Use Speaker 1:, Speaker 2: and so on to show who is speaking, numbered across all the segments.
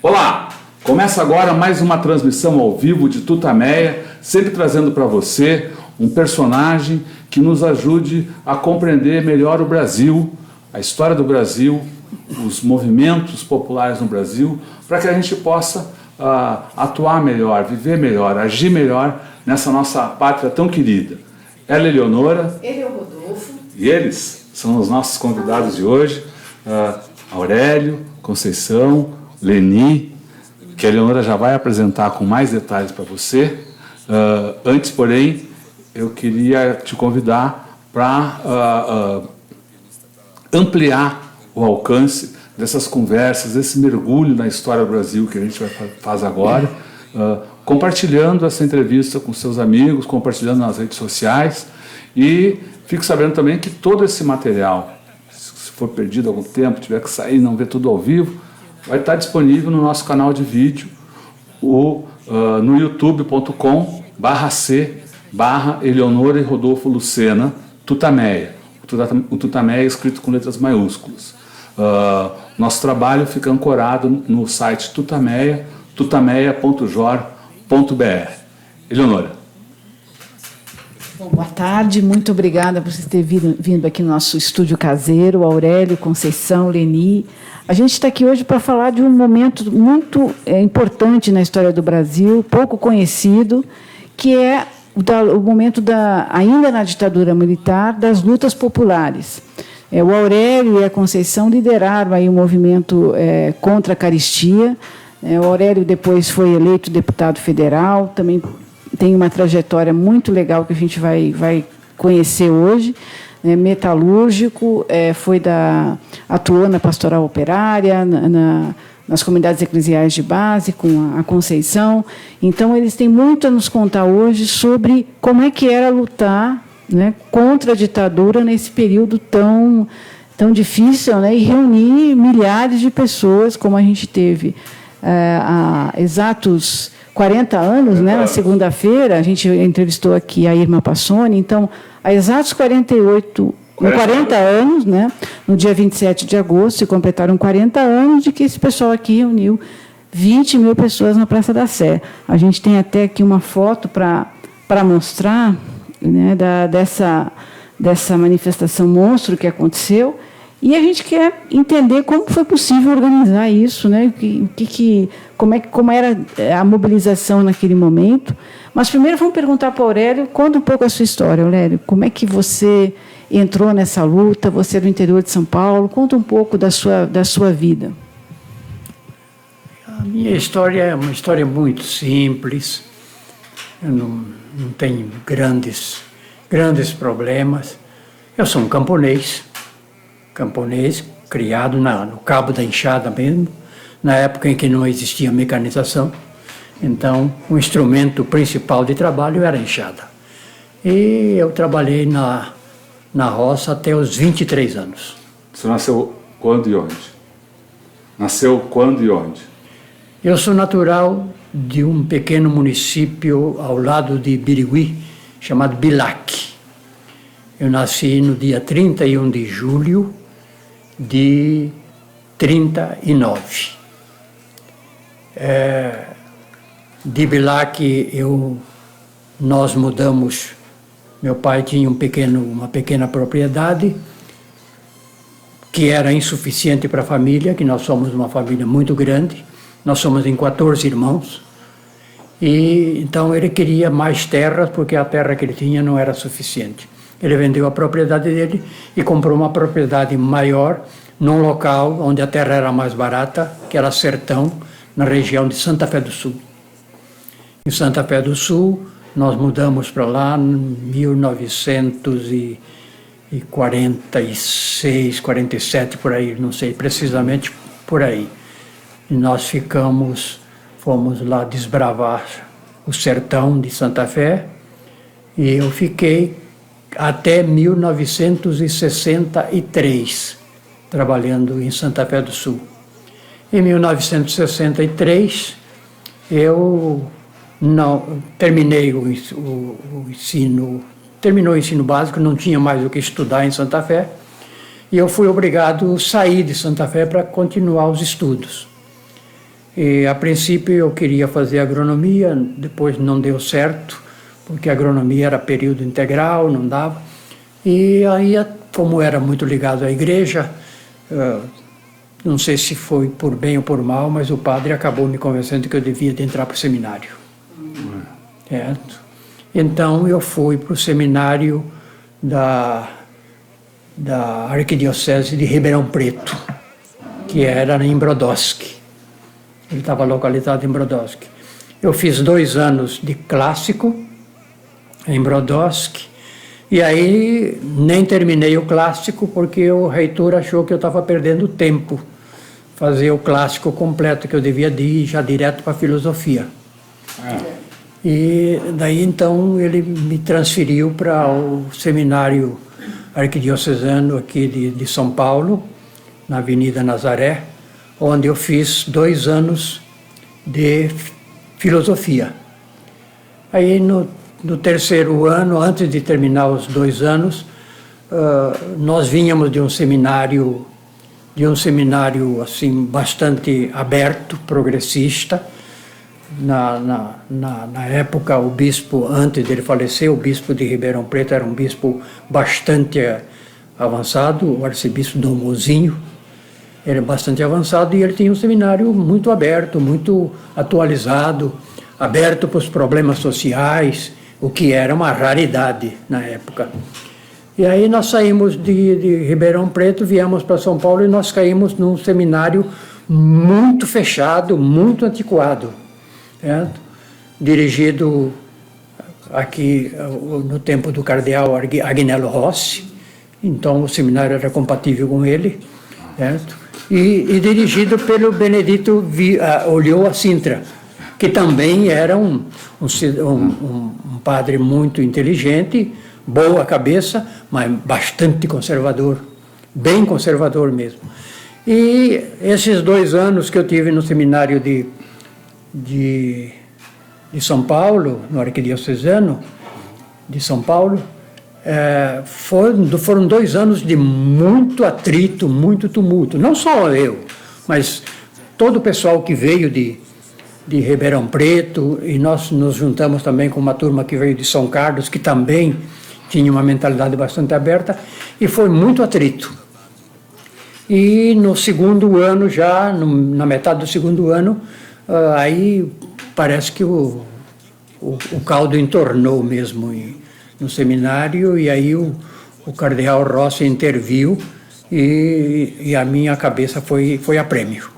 Speaker 1: Olá! Começa agora mais uma transmissão ao vivo de Tutameia, sempre trazendo para você um personagem que nos ajude a compreender melhor o Brasil, a história do Brasil, os movimentos populares no Brasil, para que a gente possa atuar melhor, viver melhor, agir melhor nessa nossa pátria tão querida. Ela é Eleonora.
Speaker 2: Ele é o Rodolfo.
Speaker 1: E eles são os nossos convidados de hoje, Aurélio, Conceição, Leni, que a Eleonora já vai apresentar com mais detalhes para você. Antes, porém, eu queria te convidar para ampliar o alcance dessas conversas, desse mergulho na história do Brasil que a gente faz agora, compartilhando essa entrevista com seus amigos, compartilhando nas redes sociais, e fique sabendo também que todo esse material, se for perdido algum tempo, tiver que sair e não ver tudo ao vivo, vai estar disponível no nosso canal de vídeo, no youtube.com/c/Eleonora e Rodolfo Lucena, Tutameia. O Tutameia é escrito com letras maiúsculas. Nosso trabalho fica ancorado no site Tutameia, tutameia.jor.br. Eleonora.
Speaker 2: Bom, boa tarde, muito obrigada por você ter vindo aqui no nosso estúdio caseiro, Aurélio, Conceição, Leni. A gente está aqui hoje para falar de um momento muito importante na história do Brasil, pouco conhecido, que é o momento, ainda na ditadura militar, das lutas populares. O Aurélio e a Conceição lideraram aí o movimento contra a caristia. O Aurélio depois foi eleito deputado federal, também tem uma trajetória muito legal que a gente vai conhecer hoje. Metalúrgico, atuou na pastoral operária, nas comunidades eclesiais de base, com a Conceição. Então, eles têm muito a nos contar hoje sobre como é que era lutar, né, contra a ditadura nesse período tão difícil, né, e reunir milhares de pessoas, como a gente teve há exatos 40 anos, né, na segunda-feira. A gente entrevistou aqui a Irma Passoni. Então, há exatos 40 anos, né, no dia 27 de agosto, se completaram 40 anos de que esse pessoal aqui reuniu 20 mil pessoas na Praça da Sé. A gente tem até aqui uma foto para mostrar, né, dessa manifestação monstro que aconteceu, e a gente quer entender como foi possível organizar isso, né, como era a mobilização naquele momento. Mas primeiro vamos perguntar para o Aurélio. Conta um pouco a sua história, Aurélio. Como é que você entrou nessa luta? Você é do interior de São Paulo. Conta um pouco da sua vida.
Speaker 3: A minha história é uma história muito simples. Eu não tenho grandes problemas. Eu sou um camponês criado no Cabo da Enxada mesmo, na época em que não existia mecanização. Então, o instrumento principal de trabalho era a enxada. E eu trabalhei na roça até os 23 anos.
Speaker 1: Você nasceu quando e onde?
Speaker 3: Eu sou natural de um pequeno município ao lado de Birigui, chamado Bilac. Eu nasci no dia 31 de julho de 39. De Bilac nós mudamos. Meu pai tinha uma pequena propriedade que era insuficiente para a família, que nós somos uma família muito grande. Nós somos em 14 irmãos. E então ele queria mais terras, porque a terra que ele tinha não era suficiente. Ele vendeu a propriedade dele e comprou uma propriedade maior num local onde a terra era mais barata, que era Sertão, na região de Santa Fé do Sul. Em Santa Fé do Sul, nós mudamos para lá em 1946, 47, por aí, não sei precisamente por aí. E nós fomos lá desbravar o sertão de Santa Fé, e eu fiquei até 1963 trabalhando em Santa Fé do Sul. Em 1963, eu terminou o ensino básico, não tinha mais o que estudar em Santa Fé, e eu fui obrigado a sair de Santa Fé para continuar os estudos. E, a princípio, eu queria fazer agronomia, depois não deu certo, porque a agronomia era período integral, não dava. E aí, como era muito ligado à igreja, não sei se foi por bem ou por mal, mas o padre acabou me convencendo que eu devia de entrar para o seminário. Certo? Então, eu fui para o seminário da Arquidiocese de Ribeirão Preto, que era em Brodowski. Ele estava localizado em Brodowski. Eu fiz 2 anos de clássico em Brodowski, e aí nem terminei o clássico porque o reitor achou que eu estava perdendo tempo fazer o clássico completo, que eu devia de ir já direto para a filosofia. E daí então ele me transferiu para o seminário arquidiocesano aqui de São Paulo, na Avenida Nazaré, onde eu fiz 2 anos de filosofia. Aí no 3º ano, antes de terminar os 2 anos, nós vínhamos de um seminário assim bastante aberto, progressista. Na época, o bispo, antes dele falecer, o bispo de Ribeirão Preto era um bispo bastante avançado, o arcebispo Dom Mozinho, era bastante avançado, e ele tinha um seminário muito aberto, muito atualizado, aberto para os problemas sociais, o que era uma raridade na época. E aí nós saímos de Ribeirão Preto, viemos para São Paulo e nós caímos num seminário muito fechado, muito antiquado, certo? Dirigido aqui no tempo do cardeal Agnello Rossi, então o seminário era compatível com ele, certo? E dirigido pelo Benedito Ulloa Sintra, que também era um padre muito inteligente, boa cabeça, mas bastante conservador, bem conservador mesmo. E esses 2 anos que eu tive no seminário de São Paulo, no Arquidiocesano de São Paulo, foram 2 anos de muito atrito, muito tumulto. Não só eu, mas todo o pessoal que veio de Ribeirão Preto, e nós nos juntamos também com uma turma que veio de São Carlos, que também tinha uma mentalidade bastante aberta, e foi muito atrito. E no 2º ano, já na metade do 2º ano, aí parece que o caldo entornou mesmo no seminário, e aí o cardeal Rossi interviu, e a minha cabeça foi a prêmio.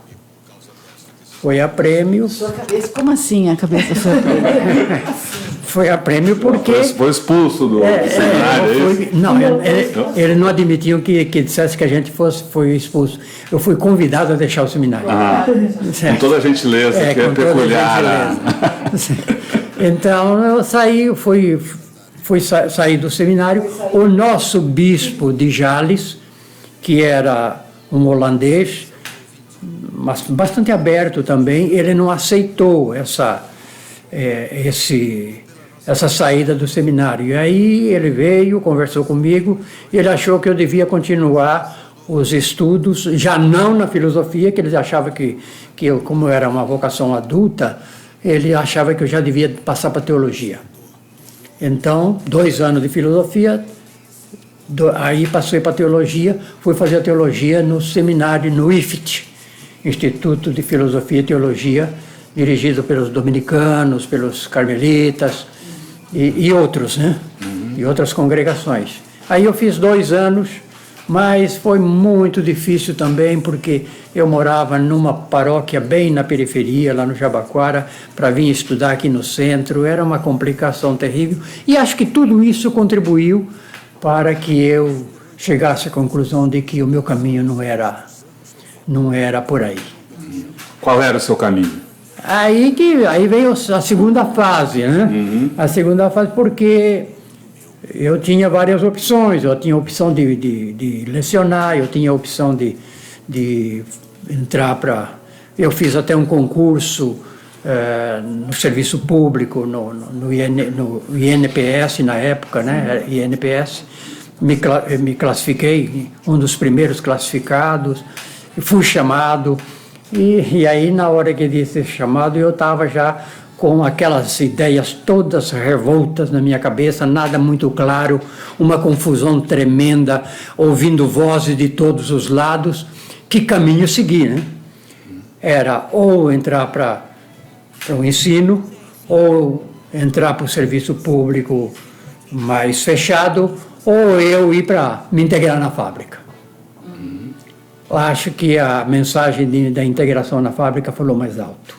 Speaker 3: Foi a prêmio.
Speaker 2: Sua cabeça, como assim a cabeça foi a prêmio?
Speaker 3: Foi a prêmio porque...
Speaker 1: Foi expulso do seminário,
Speaker 3: Não, ele não admitiu que dissesse que a gente foi expulso. Eu fui convidado a deixar o seminário.
Speaker 1: Com toda a gentileza, que é peculiar.
Speaker 3: Então, eu saí do seminário. O nosso bispo de Jales, que era um holandês, mas bastante aberto também, ele não aceitou essa saída do seminário. E aí ele veio, conversou comigo, e ele achou que eu devia continuar os estudos, já não na filosofia, que ele achava que eu, como era uma vocação adulta, ele achava que eu já devia passar para teologia. Então, 2 anos de filosofia, aí passei para teologia, fui fazer a teologia no seminário, no IFT, Instituto de Filosofia e Teologia, dirigido pelos dominicanos, pelos carmelitas e outros, né? E outras congregações. Aí eu fiz 2 anos, mas foi muito difícil também, porque eu morava numa paróquia bem na periferia, lá no Jabaquara, para vir estudar aqui no centro, era uma complicação terrível, e acho que tudo isso contribuiu para que eu chegasse à conclusão de que o meu caminho não era por aí.
Speaker 1: Qual era o seu caminho?
Speaker 3: Aí veio a segunda fase, né? A segunda fase, porque eu tinha várias opções. Eu tinha a opção de lecionar, eu tinha a opção de entrar para... Eu fiz até um concurso no serviço público, no INPS na época, né? INPS. Me classifiquei, um dos primeiros classificados, fui chamado, E aí, na hora que disse esse chamado, eu estava já com aquelas ideias todas revoltas na minha cabeça, nada muito claro, uma confusão tremenda, ouvindo vozes de todos os lados. Que caminho seguir, né? Era ou entrar para o ensino, ou entrar para o serviço público mais fechado, ou eu ir para me integrar na fábrica. Acho que a mensagem da integração na fábrica falou mais alto.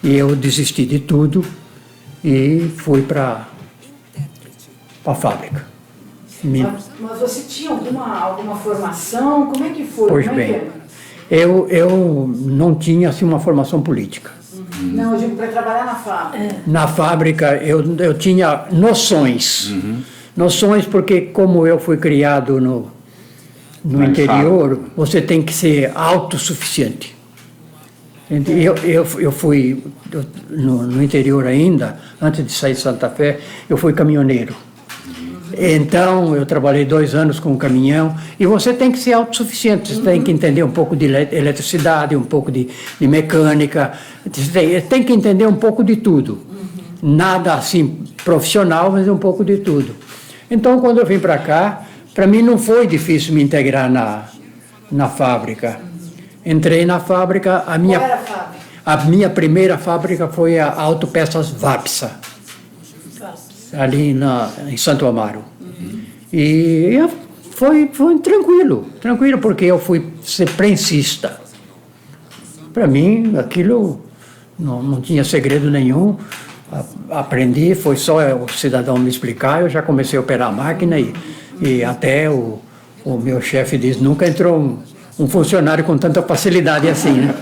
Speaker 3: E eu desisti de tudo e fui para a fábrica.
Speaker 2: Mas você tinha alguma formação? Como é que foi?
Speaker 3: Pois
Speaker 2: Como é
Speaker 3: bem,
Speaker 2: que é?
Speaker 3: eu não tinha assim, uma formação política.
Speaker 2: Não, eu digo para trabalhar na fábrica.
Speaker 3: Na fábrica eu tinha noções. Noções porque como eu fui criado no interior, você tem que ser autossuficiente. Eu fui no interior ainda, antes de sair de Santa Fé, eu fui caminhoneiro. Então, eu trabalhei 2 anos com um caminhão, e você tem que ser autossuficiente, você tem que entender um pouco de eletricidade, um pouco de mecânica, você tem que entender um pouco de tudo. Nada assim profissional, mas um pouco de tudo. Então, quando eu vim para cá, para mim não foi difícil me integrar na fábrica. Entrei na fábrica,
Speaker 2: Qual era a fábrica?
Speaker 3: a minha primeira fábrica foi a Autopeças Vapsa, ali em Santo Amaro. E foi tranquilo, porque eu fui ser prensista. Para mim, aquilo não tinha segredo nenhum. Aprendi, foi só o cidadão me explicar, eu já comecei a operar a máquina e até o meu chefe diz, nunca entrou um funcionário com tanta facilidade assim, né?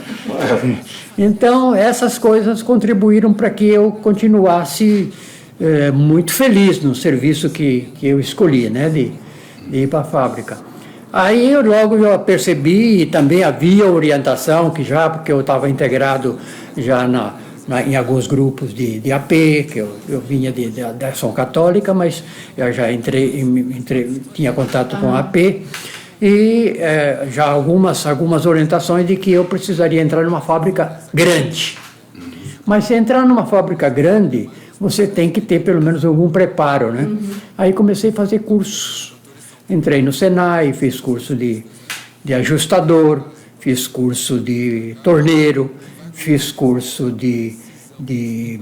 Speaker 3: Então, essas coisas contribuíram para que eu continuasse muito feliz no serviço que eu escolhi, né, de ir para a fábrica. Aí logo eu percebi, e também havia orientação, porque eu estava integrado já em alguns grupos de AP, que eu vinha da ação católica, mas eu já tinha contato com a AP, e já algumas orientações de que eu precisaria entrar numa fábrica grande. Mas se entrar numa fábrica grande, você tem que ter pelo menos algum preparo, né? Aí comecei a fazer cursos. Entrei no Senai, fiz curso de ajustador, fiz curso de torneiro, fiz curso de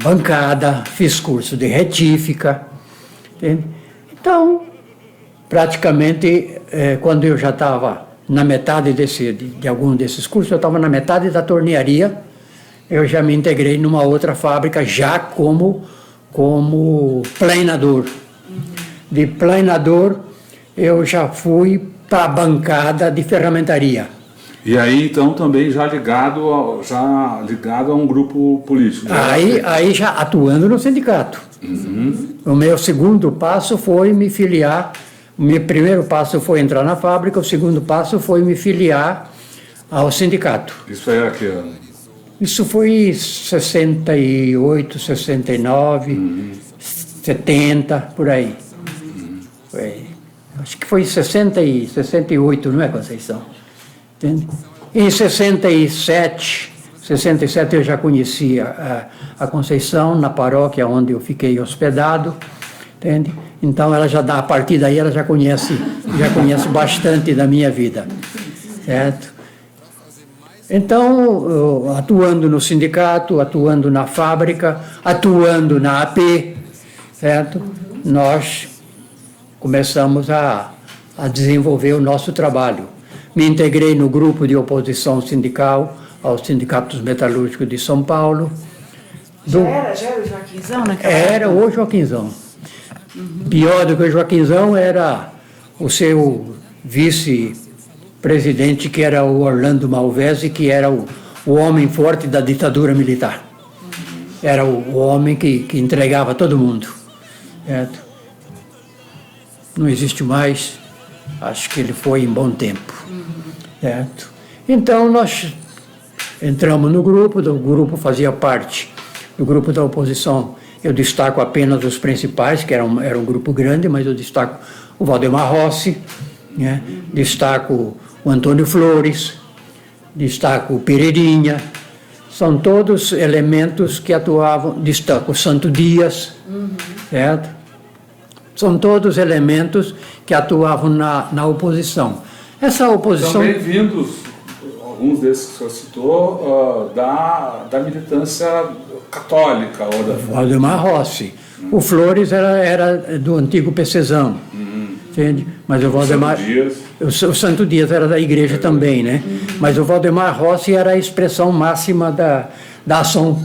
Speaker 3: bancada, fiz curso de retífica. Entende? Então, praticamente, quando eu já estava na metade de algum desses cursos, eu estava na metade da tornearia, eu já me integrei numa outra fábrica já como planador. De planador, eu já fui para a bancada de ferramentaria.
Speaker 1: E aí, então, também já ligado a um grupo político.
Speaker 3: Aí já atuando no sindicato. O meu segundo passo foi me filiar. O meu primeiro passo foi entrar na fábrica, o segundo passo foi me filiar ao sindicato.
Speaker 1: Isso era que ano?
Speaker 3: Isso foi 68, 69, 70, por aí. Acho que foi 68, não é, Conceição? Entende? Em 67 eu já conhecia a Conceição na paróquia onde eu fiquei hospedado, entende? Então ela já a partir daí ela já conhece bastante da minha vida, certo? Então, atuando no sindicato, atuando na fábrica, atuando na AP, certo? Nós começamos a desenvolver o nosso trabalho. Me integrei no grupo de oposição sindical aos sindicatos metalúrgicos de São Paulo.
Speaker 2: Já era o Joaquinzão naquela
Speaker 3: Era o Joaquinzão. Pior do que o Joaquinzão era o seu vice-presidente, que era o Orlando Malvese, que era o homem forte da ditadura militar. Era o homem que entregava todo mundo. Certo? Não existe mais, acho que ele foi em bom tempo. Certo? Então nós entramos no grupo, o grupo fazia parte do grupo da oposição. Eu destaco apenas os principais, que era um grupo grande, mas eu destaco o Valdemar Rossi, né? Destaco o Antônio Flores, destaco o Pereirinha, são todos elementos que atuavam, destaco o Santo Dias, certo? São todos elementos que atuavam na oposição. Essa oposição...
Speaker 1: Também vindos, alguns desses que o senhor citou, da militância católica. Ou da...
Speaker 3: Valdemar Rossi. O Flores era do antigo PCzão, entende? Mas o Valdemar... O Santo Dias era da igreja também, né? Mas o Valdemar Rossi era a expressão máxima da ação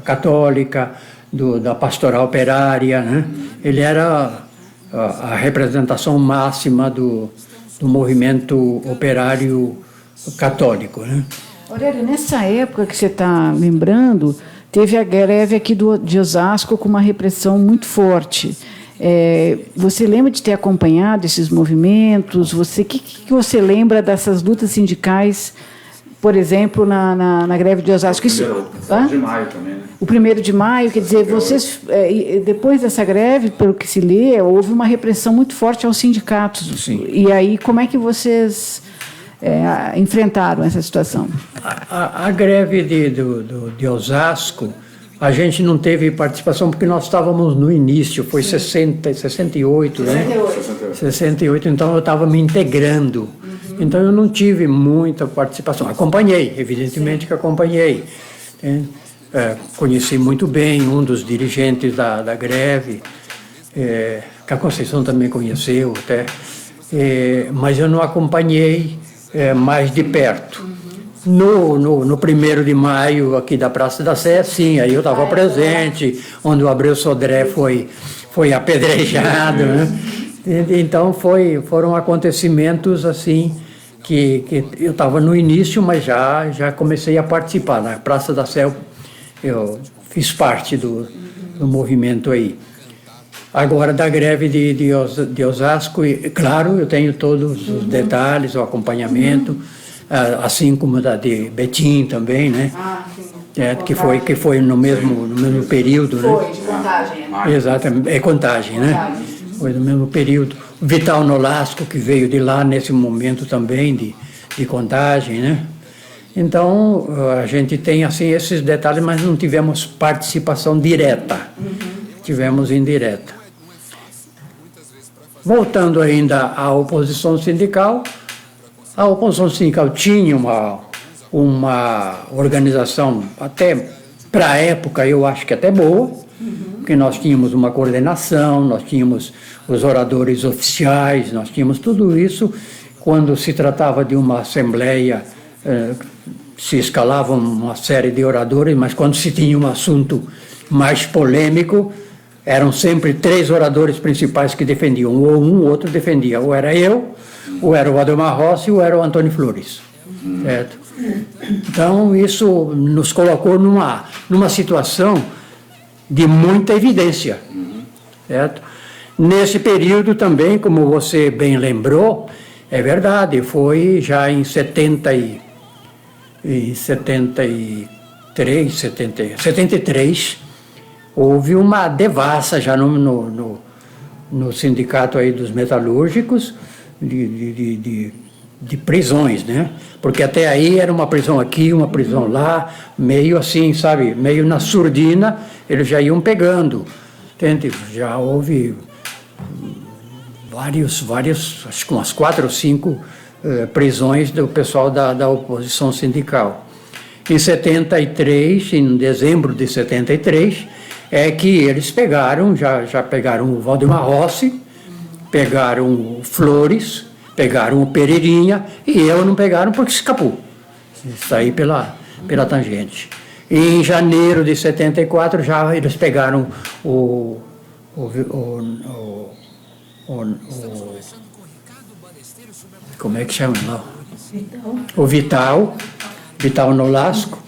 Speaker 3: católica, da pastoral operária, né? Ele era a representação máxima do movimento operário católico, né?
Speaker 2: Aurélio, nessa época que você está lembrando, teve a greve aqui de Osasco com uma repressão muito forte. Você lembra de ter acompanhado esses movimentos? O que você lembra dessas lutas sindicais, por exemplo, na greve de Osasco?
Speaker 1: O 1º de maio também, né? O
Speaker 2: 1º de maio, quer dizer, vocês, depois dessa greve, pelo que se lê, houve uma repressão muito forte aos sindicatos.
Speaker 3: Sim.
Speaker 2: E aí, como é que vocês enfrentaram essa situação?
Speaker 3: A greve de Osasco, a gente não teve participação porque nós estávamos no início, foi 68, né? 68, então eu estava me integrando. Então eu não tive muita participação. Acompanhei, evidentemente que acompanhei. Conheci muito bem um dos dirigentes da greve, que a Conceição também conheceu até, mas eu não acompanhei mais de perto. No 1º de maio, aqui da Praça da Sé, sim, aí eu estava presente, onde o Abreu Sodré foi apedrejado, né? Então foram acontecimentos assim que eu estava no início, mas já comecei a participar. Na Praça da Sé eu fiz parte do movimento aí. Agora, da greve de Osasco, claro, eu tenho todos os detalhes, o acompanhamento, assim como da de Betim também, né? Sim. Que foi no mesmo período, né?
Speaker 2: Foi, de Contagem.
Speaker 3: Exatamente, Contagem, né? Foi no mesmo período. Vital Nolasco, que veio de lá nesse momento também de Contagem, né? Então, a gente tem, assim, esses detalhes, mas não tivemos participação direta. Tivemos indireta. Voltando ainda à oposição sindical, a oposição sindical tinha uma organização, até para a época, eu acho que até boa, porque nós tínhamos uma coordenação, nós tínhamos os oradores oficiais, nós tínhamos tudo isso. Quando se tratava de uma assembleia, se escalavam uma série de oradores, mas quando se tinha um assunto mais polêmico, eram sempre 3 oradores principais que defendiam, ou um, outro defendia, ou era eu, ou era o Valdemar Rossi, ou era o Antônio Flores, certo? Então, isso nos colocou numa situação de muita evidência, certo? Nesse período também, como você bem lembrou, é verdade, foi já em 73, houve uma devassa já no sindicato aí dos metalúrgicos de prisões, né? Porque até aí era uma prisão aqui, uma prisão lá, meio assim, sabe, meio na surdina, eles já iam pegando, entende? Já houve vários, acho que umas 4 ou 5 prisões do pessoal da oposição sindical. Em 73, em dezembro de 73, é que eles pegaram, já pegaram o Valdemar Rossi, pegaram o Flores, pegaram o Pereirinha, e eu não pegaram porque escapou. Saí pela tangente. E em janeiro de 74, já eles pegaram como é que chama lá? O Vital Nolasco.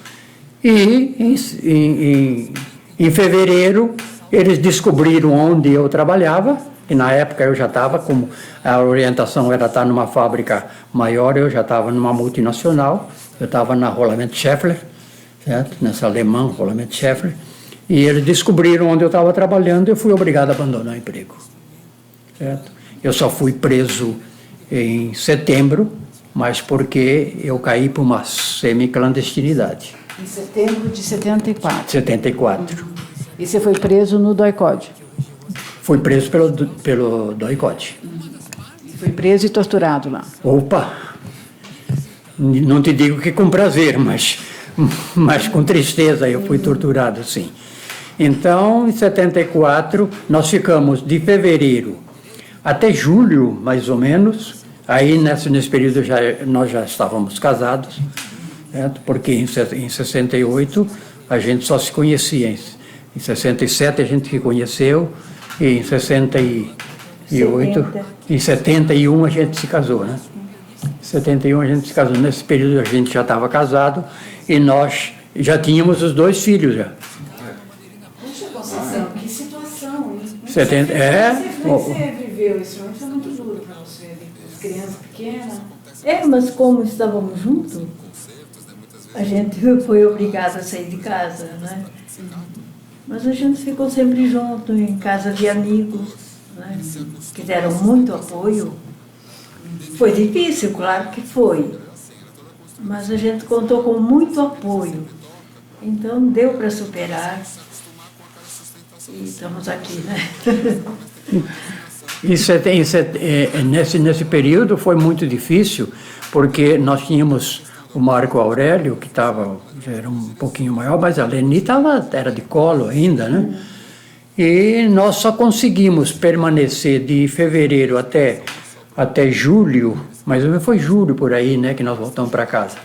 Speaker 3: E em fevereiro, eles descobriram onde eu trabalhava, e na época eu já estava, como a orientação era estar numa fábrica maior, eu já estava numa multinacional, eu estava na Rolamento Scheffler, certo? Nessa alemã, Rolamento Scheffler, e eles descobriram onde eu estava trabalhando e eu fui obrigado a abandonar o emprego, certo? Eu só fui preso em setembro, mas porque eu caí para uma semi-clandestinidade.
Speaker 2: Em setembro de 74.
Speaker 3: 74.
Speaker 2: E você foi preso no DOI-CODE?
Speaker 3: Fui preso pelo DOI-CODE.
Speaker 2: Foi preso e torturado lá?
Speaker 3: Opa! Não te digo que com prazer, mas com tristeza eu fui torturado, sim. Então, em 74, nós ficamos de fevereiro até julho, mais ou menos. Aí, nesse período, nós já estávamos casados, certo? Porque em 68 a gente só se conhecia. Em 67 a gente se conheceu, e em 68, em 71 a gente se casou, né? Em 71 a gente se casou. Nesse período a gente já estava casado e nós já tínhamos os 2 filhos já.
Speaker 2: Puxa, Conceição, que situação, hein?
Speaker 3: Você
Speaker 2: viveu isso? Isso é muito duro para você, criança pequena.
Speaker 4: Mas como estávamos juntos, a gente foi obrigado a sair de casa, né? Mas a gente ficou sempre junto, em casa de amigos, né? Que deram muito apoio. Foi difícil, claro que foi, mas a gente contou com muito apoio. Então deu para superar e estamos aqui, né?
Speaker 3: Nesse período foi muito difícil, porque nós tínhamos o Marco Aurélio, que já era um pouquinho maior, mas a Leni era de colo ainda, né? E nós só conseguimos permanecer de fevereiro até julho, mais ou menos foi julho por aí, né, que nós voltamos para casa.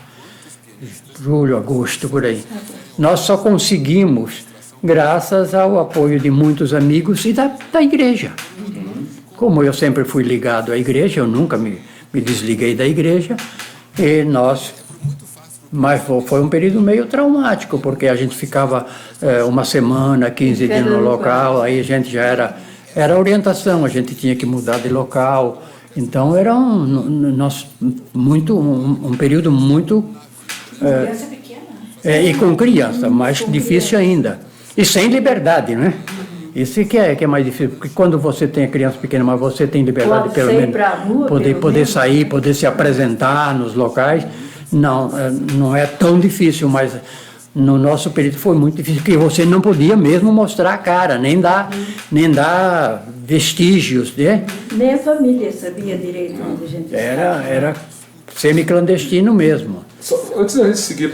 Speaker 3: Julho, agosto, por aí. Nós só conseguimos graças ao apoio de muitos amigos e da igreja. Como eu sempre fui ligado à igreja, eu nunca me desliguei da igreja, mas foi um período meio traumático, porque a gente ficava uma semana, 15 dias no local, aí a gente já era orientação, a gente tinha que mudar de local. Então era um período muito...
Speaker 2: Criança pequena.
Speaker 3: E com criança, mais difícil ainda. E sem liberdade, né? Isso que é mais difícil, porque quando você tem a criança pequena, mas você tem liberdade, pelo menos, poder sair, poder se apresentar nos locais, não é tão difícil, mas no nosso período foi muito difícil, porque você não podia mesmo mostrar a cara, nem dar vestígios, né?
Speaker 4: Nem a família sabia direito onde a gente estava.
Speaker 3: Era semi-clandestino mesmo.
Speaker 1: Antes da gente seguir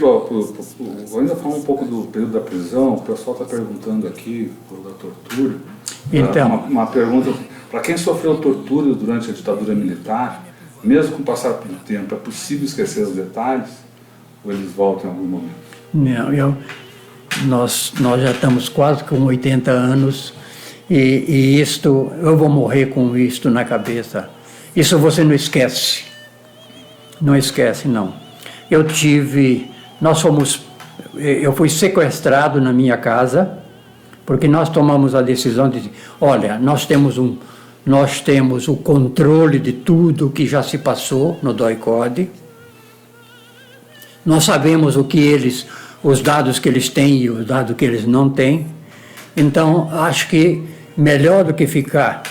Speaker 1: ainda falar um pouco do período da prisão, o pessoal está perguntando aqui da tortura.
Speaker 3: Então,
Speaker 1: uma pergunta, para quem sofreu tortura durante a ditadura militar, mesmo com o passar do tempo, é possível esquecer os detalhes? Ou eles voltam em algum momento?
Speaker 3: Não, nós já estamos quase com 80 anos e eu vou morrer com isto na cabeça. Isso você não esquece. Não esquece, não. Eu fui sequestrado na minha casa, porque nós tomamos a decisão de, olha, nós temos o controle de tudo que já se passou no DOI-CODE. Nós sabemos os dados que eles têm e os dados que eles não têm. Então, acho que melhor do que ficar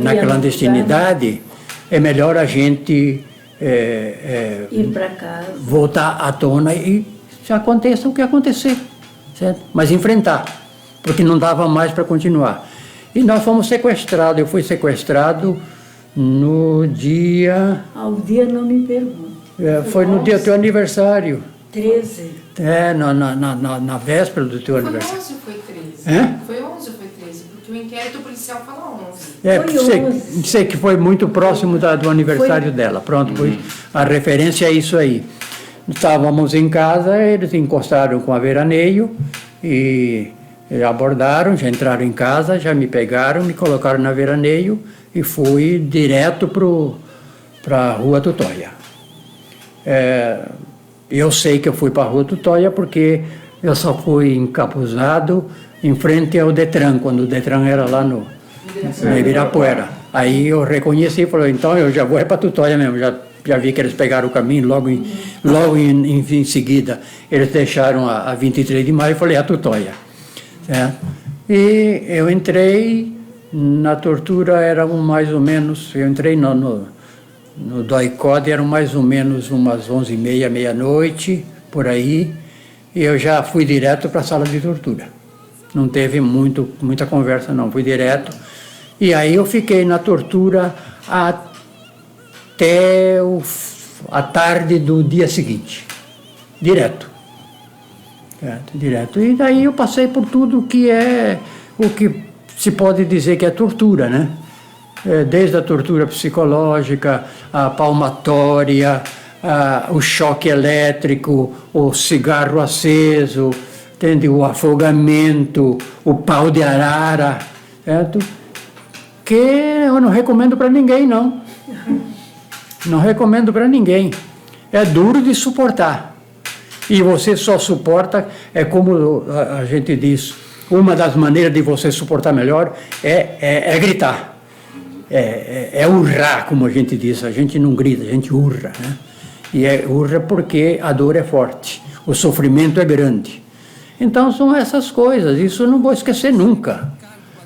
Speaker 3: na clandestinidade, é melhor a gente
Speaker 4: ir para casa,
Speaker 3: voltar à tona e se aconteça o que acontecer, certo? Mas enfrentar, porque não dava mais para continuar. E nós fomos sequestrados, eu fui sequestrado no dia...
Speaker 4: Ao dia não me pergunte.
Speaker 3: Foi no dia do teu aniversário.
Speaker 4: 13.
Speaker 3: Na véspera do teu aniversário.
Speaker 5: Foi 11 ou foi 13? Foi 11 ou foi 13? Porque o inquérito policial fala 11.
Speaker 3: Sei que foi muito próximo do aniversário dela. Pronto, foi a referência é isso aí. Estávamos em casa, eles encostaram com a veraneio e abordaram, já entraram em casa, já me pegaram, me colocaram na veraneio e fui direto para a Rua Tutóia. Eu sei que eu fui para a Rua Tutóia porque eu só fui encapuzado em frente ao Detran, quando o Detran era lá no Ibirapuera. Aí eu reconheci e falei, então eu já vou para a Tutóia mesmo, já vi que eles pegaram o caminho, logo em seguida eles deixaram a 23 de maio e falei, a Tutóia. E eu entrei, na tortura era mais ou menos, eu entrei no DOI-CODE eram mais ou menos umas 11h30, meia-noite, por aí, e eu já fui direto para a sala de tortura. Não teve muita conversa, não, fui direto. E aí eu fiquei na tortura até a tarde do dia seguinte, direto. Direto. E daí eu passei por tudo que é o que se pode dizer que é tortura, né? Desde a tortura psicológica, a palmatória, o choque elétrico, o cigarro aceso, entende? O afogamento, o pau de arara, certo? Que eu não recomendo para ninguém, não. Não recomendo para ninguém. É duro de suportar. E você só suporta, é como a gente diz, uma das maneiras de você suportar melhor é gritar. É urrar, como a gente diz. A gente não grita, a gente urra, né? E urra porque a dor é forte, o sofrimento é grande. Então são essas coisas, isso eu não vou esquecer nunca,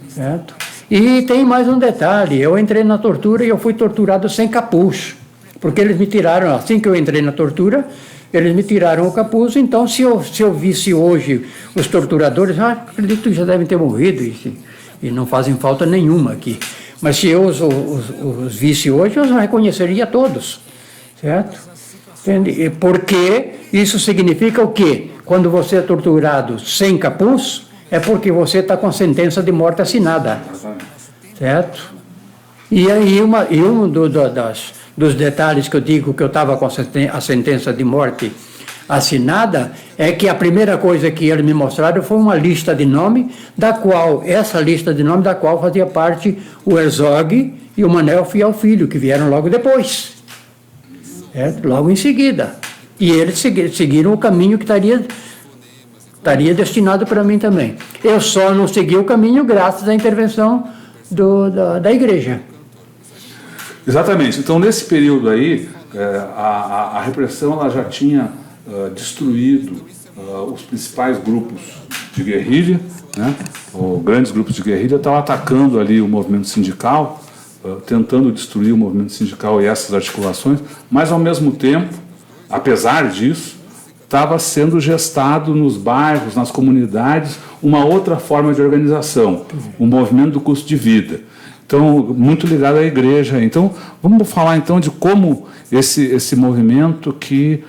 Speaker 3: certo? E tem mais um detalhe, eu entrei na tortura e eu fui torturado sem capuz, porque eles me tiraram, assim que eu entrei na tortura, eles me tiraram o capuz. Então se eu visse hoje os torturadores, acredito que já devem ter morrido e não fazem falta nenhuma aqui. Mas se eu os visse hoje, eu os reconheceria todos, certo? Entende? Porque isso significa o quê? Quando você é torturado sem capuz, é porque você está com a sentença de morte assinada, certo? E aí um dos detalhes que eu digo que eu estava com a sentença de morte assinada é que a primeira coisa que eles me mostraram foi uma lista de nome, essa lista de nome da qual fazia parte o Herzog e o Manel Fiel Filho, que vieram logo depois, certo? Logo em seguida. E eles seguiram o caminho que estaria destinado para mim também. Eu só não segui o caminho graças à intervenção da igreja.
Speaker 1: Exatamente. Então, nesse período aí, a repressão ela já tinha destruído os principais grupos de guerrilha, né? Os grandes grupos de guerrilha estavam atacando ali o movimento sindical, tentando destruir o movimento sindical e essas articulações, mas, ao mesmo tempo, apesar disso, estava sendo gestado nos bairros, nas comunidades, uma outra forma de organização, o movimento do custo de vida. Então, muito ligado à igreja. Então, vamos falar então de como esse movimento que...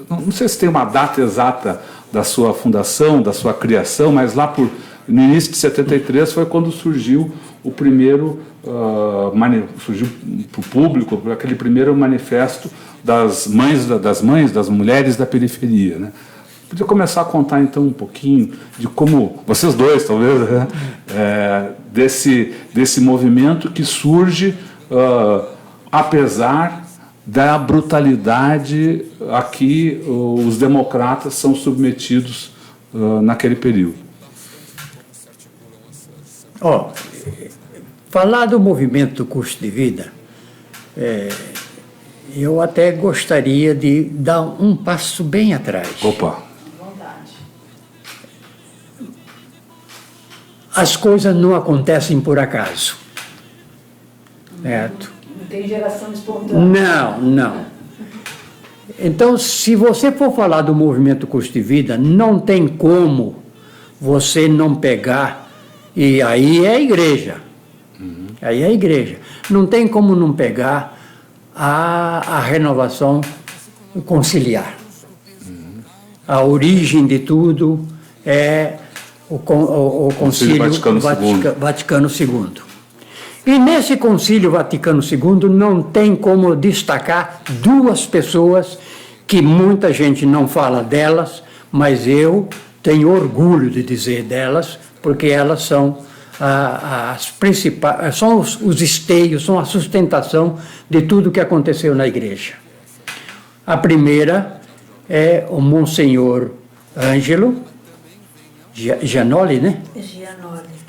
Speaker 1: não sei se tem uma data exata da sua fundação, da sua criação, mas lá no início de 73 foi quando surgiu o primeiro... surgiu para o público aquele primeiro manifesto das mulheres da periferia, né? Podia começar a contar então um pouquinho de como vocês dois talvez, né? Desse movimento que surge apesar da brutalidade a que os democratas são submetidos naquele período.
Speaker 3: Falar do movimento do custo de vida, eu até gostaria de dar um passo bem atrás.
Speaker 1: Opa!
Speaker 3: As coisas não acontecem por acaso, certo?
Speaker 2: Não tem geração espontânea.
Speaker 3: Não. Então, se você for falar do movimento custo de vida, não tem como você não pegar, e aí é a igreja. Aí é a igreja. Não tem como não pegar a renovação conciliar. A origem de tudo é o Concílio Vaticano II. E nesse Concílio Vaticano II não tem como destacar duas pessoas que muita gente não fala delas, mas eu tenho orgulho de dizer delas, porque elas são as principais, são os esteios, são a sustentação de tudo que aconteceu na igreja. A primeira é o Monsenhor Ângelo Giannoli, né?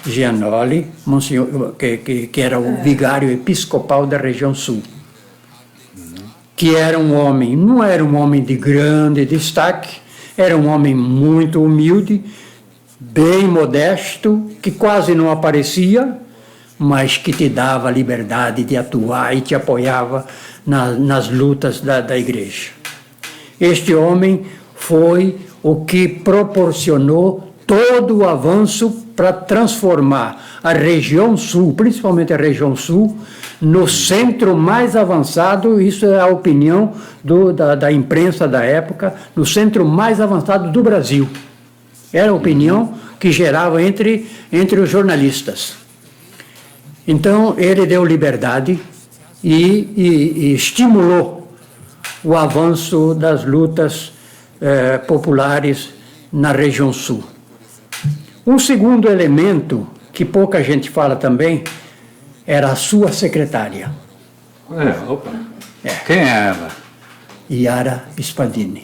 Speaker 3: Giannoli, Monsenhor, que era o vigário episcopal da região sul. Que era um homem, não era um homem de grande destaque, era um homem muito humilde, bem modesto, que quase não aparecia, mas que te dava a liberdade de atuar e te apoiava nas lutas da igreja. Este homem foi o que proporcionou todo o avanço para transformar a região sul, principalmente a região sul, no centro mais avançado, isso é a opinião da imprensa da época, no centro mais avançado do Brasil. Era a opinião que gerava entre os jornalistas. Então, ele deu liberdade e estimulou o avanço das lutas populares na região sul. Um segundo elemento, que pouca gente fala também, era a sua secretária.
Speaker 1: Opa. Quem é ela?
Speaker 3: Yara Spadini.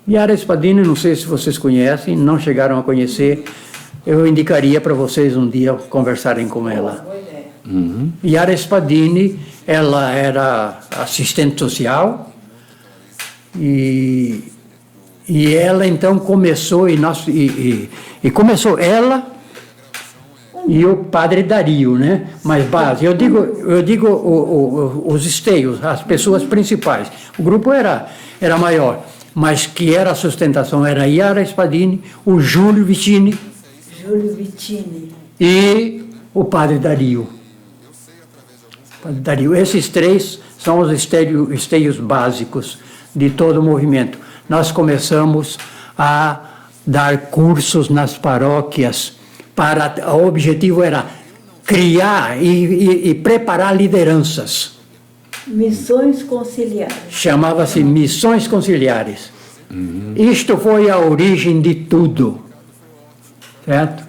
Speaker 3: Yara Spadini, não sei se vocês conhecem, não chegaram a conhecer, eu indicaria para vocês um dia conversarem com ela. Yara Spadini, ela era assistente social e ela então começou, começou ela e o padre Dario, né? Mas base, eu digo os esteios, as pessoas principais. O grupo era maior, mas que era a sustentação era Yara Spadini, o Júlio Vicini e o padre Dario. Esses três são os esteios básicos de todo o movimento. Nós começamos a dar cursos nas paróquias, o objetivo era criar e preparar lideranças.
Speaker 4: Missões conciliares.
Speaker 3: Chamava-se Missões Conciliares. Isto foi a origem de tudo, certo?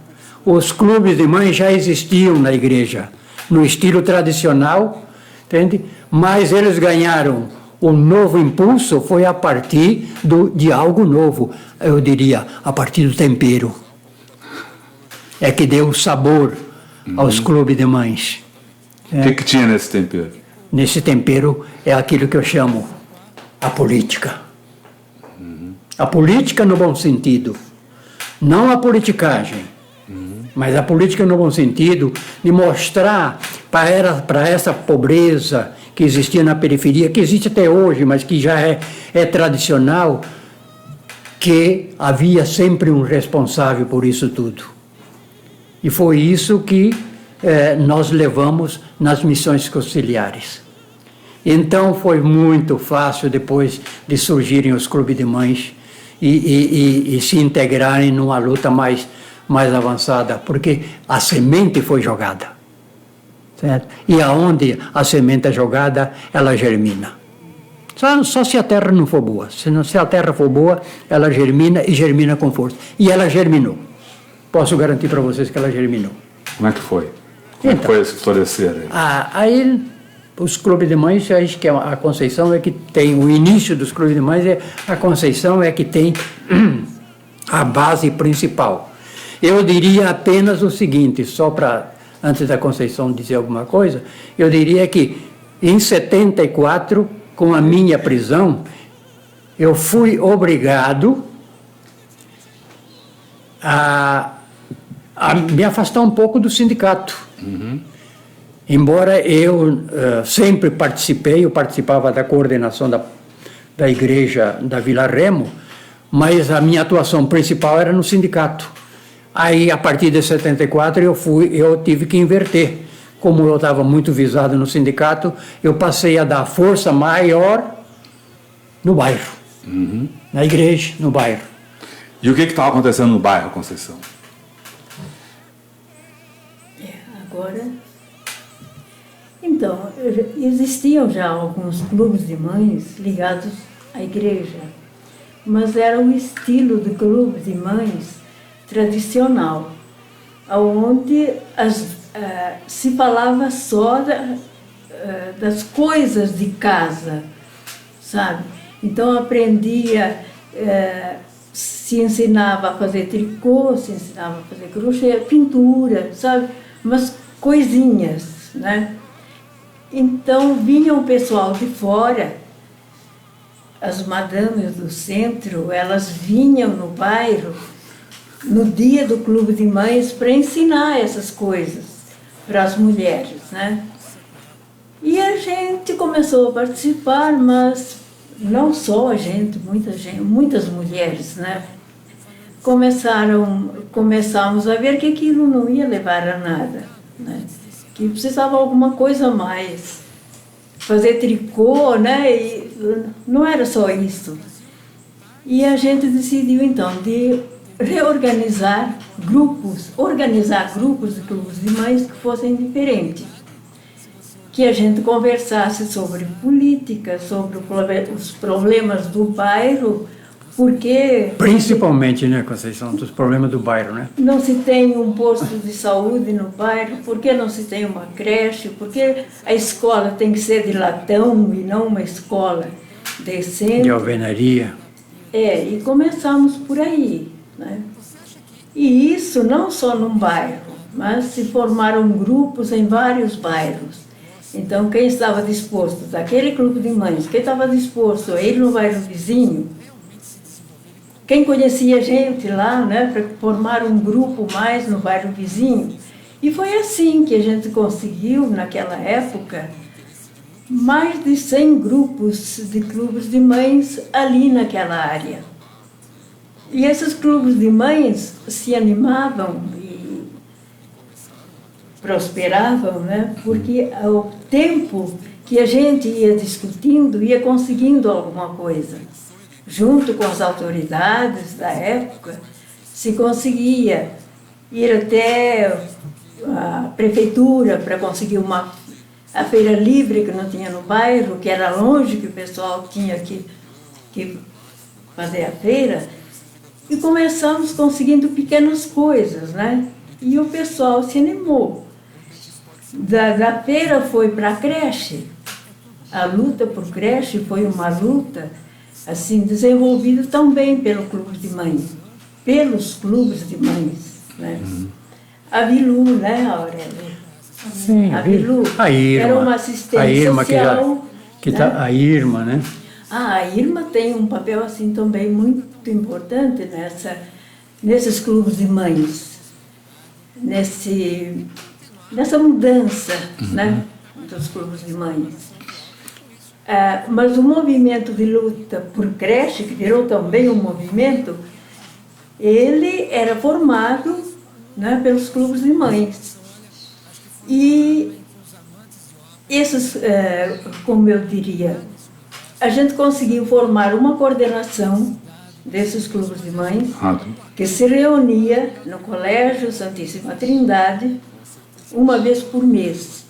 Speaker 3: Os clubes de mães já existiam na igreja, no estilo tradicional, entende? Mas eles ganharam o novo impulso foi a partir de algo novo, eu diria, a partir do tempero. É que deu sabor aos clubes de mães.
Speaker 1: O que tinha nesse tempero?
Speaker 3: Nesse tempero é aquilo que eu chamo a política. A política no bom sentido, não a politicagem, mas a política no bom sentido de mostrar para essa pobreza que existia na periferia, que existe até hoje, mas que já é tradicional, que havia sempre um responsável por isso tudo. E foi isso que nós levamos nas missões conciliares. Então foi muito fácil depois de surgirem os clubes de mães e se integrarem numa luta mais avançada, porque a semente foi jogada. Certo? E aonde a semente é jogada, ela germina. Só se a terra não for boa. Se a terra for boa, ela germina e germina com força. E ela germinou. Posso garantir para vocês que ela germinou.
Speaker 1: Como é que foi? Como foi esse florescer aí?
Speaker 3: Aí, os clubes de mães, acho que a Conceição é que tem o início dos clubes de mães, a Conceição é que tem a base principal. Eu diria apenas o seguinte, só para, antes da Conceição dizer alguma coisa, eu diria que em 74, com a minha prisão, eu fui obrigado a me afastar um pouco do sindicato. Embora eu sempre eu participava da coordenação da igreja da Vila Remo, mas a minha atuação principal era no sindicato. Aí, a partir de 74, eu tive que inverter. Como eu estava muito visado no sindicato, eu passei a dar força maior no bairro, na igreja, no bairro.
Speaker 1: E o que estava acontecendo no bairro, Conceição?
Speaker 4: Agora... Então, existiam já alguns clubes de mães ligados à igreja, mas era um estilo de clube de mães tradicional, onde se falava só das coisas de casa, sabe? Então aprendia, se ensinava a fazer tricô, se ensinava a fazer crochê, pintura, sabe? Umas coisinhas, né? Então vinha um pessoal de fora, as madames do centro, elas vinham no bairro no dia do clube de mães para ensinar essas coisas. para as mulheres, né? E a gente começou a participar, mas não só a gente, muitas mulheres, né? Começamos a ver que aquilo não ia levar a nada, né? Que precisava alguma coisa a mais. Fazer tricô, né? E não era só isso. E a gente decidiu, então, de organizar grupos de clubes de mães que fossem diferentes. Que a gente conversasse sobre política, sobre os problemas do bairro, porque...
Speaker 3: Principalmente, né, Conceição, dos problemas do bairro, né?
Speaker 4: Não se tem um posto de saúde no bairro, por que não se tem uma creche, por que a escola tem que ser de latão e não uma escola decente.
Speaker 3: De alvenaria.
Speaker 4: E começamos por aí, né? E isso não só num bairro, mas se formaram grupos em vários bairros. Então, quem estava disposto, daquele clube de mães, quem estava disposto a ir no bairro vizinho, quem conhecia gente lá, né, para formar um grupo mais no bairro vizinho. E foi assim que a gente conseguiu, naquela época, mais de 100 grupos de clubes de mães ali naquela área. E esses clubes de mães se animavam e prosperavam, né? Porque ao tempo que a gente ia discutindo, ia conseguindo alguma coisa. Junto com as autoridades da época, se conseguia ir até a prefeitura para conseguir a feira livre que não tinha no bairro, que era longe, que o pessoal tinha que fazer a feira. E começamos conseguindo pequenas coisas, né? E o pessoal se animou. Da feira foi para a creche. A luta por creche foi uma luta assim, desenvolvida também pelos clubes de mães. Né? A Vilu, né, Aurélia?
Speaker 3: Sim,
Speaker 4: a Vilu.
Speaker 3: A Irma.
Speaker 4: Era uma assistente
Speaker 3: a Irma
Speaker 4: social.
Speaker 3: A Irma, né?
Speaker 4: A Irma tem um papel assim também muito importante nesses clubes de mães, nessa mudança, né, dos clubes de mães. Mas o movimento de luta por creche, que virou também um movimento, ele era formado, né, pelos clubes de mães. E esses, como eu diria, a gente conseguiu formar uma coordenação desses clubes de mães, que se reunia no Colégio Santíssima Trindade uma vez por mês.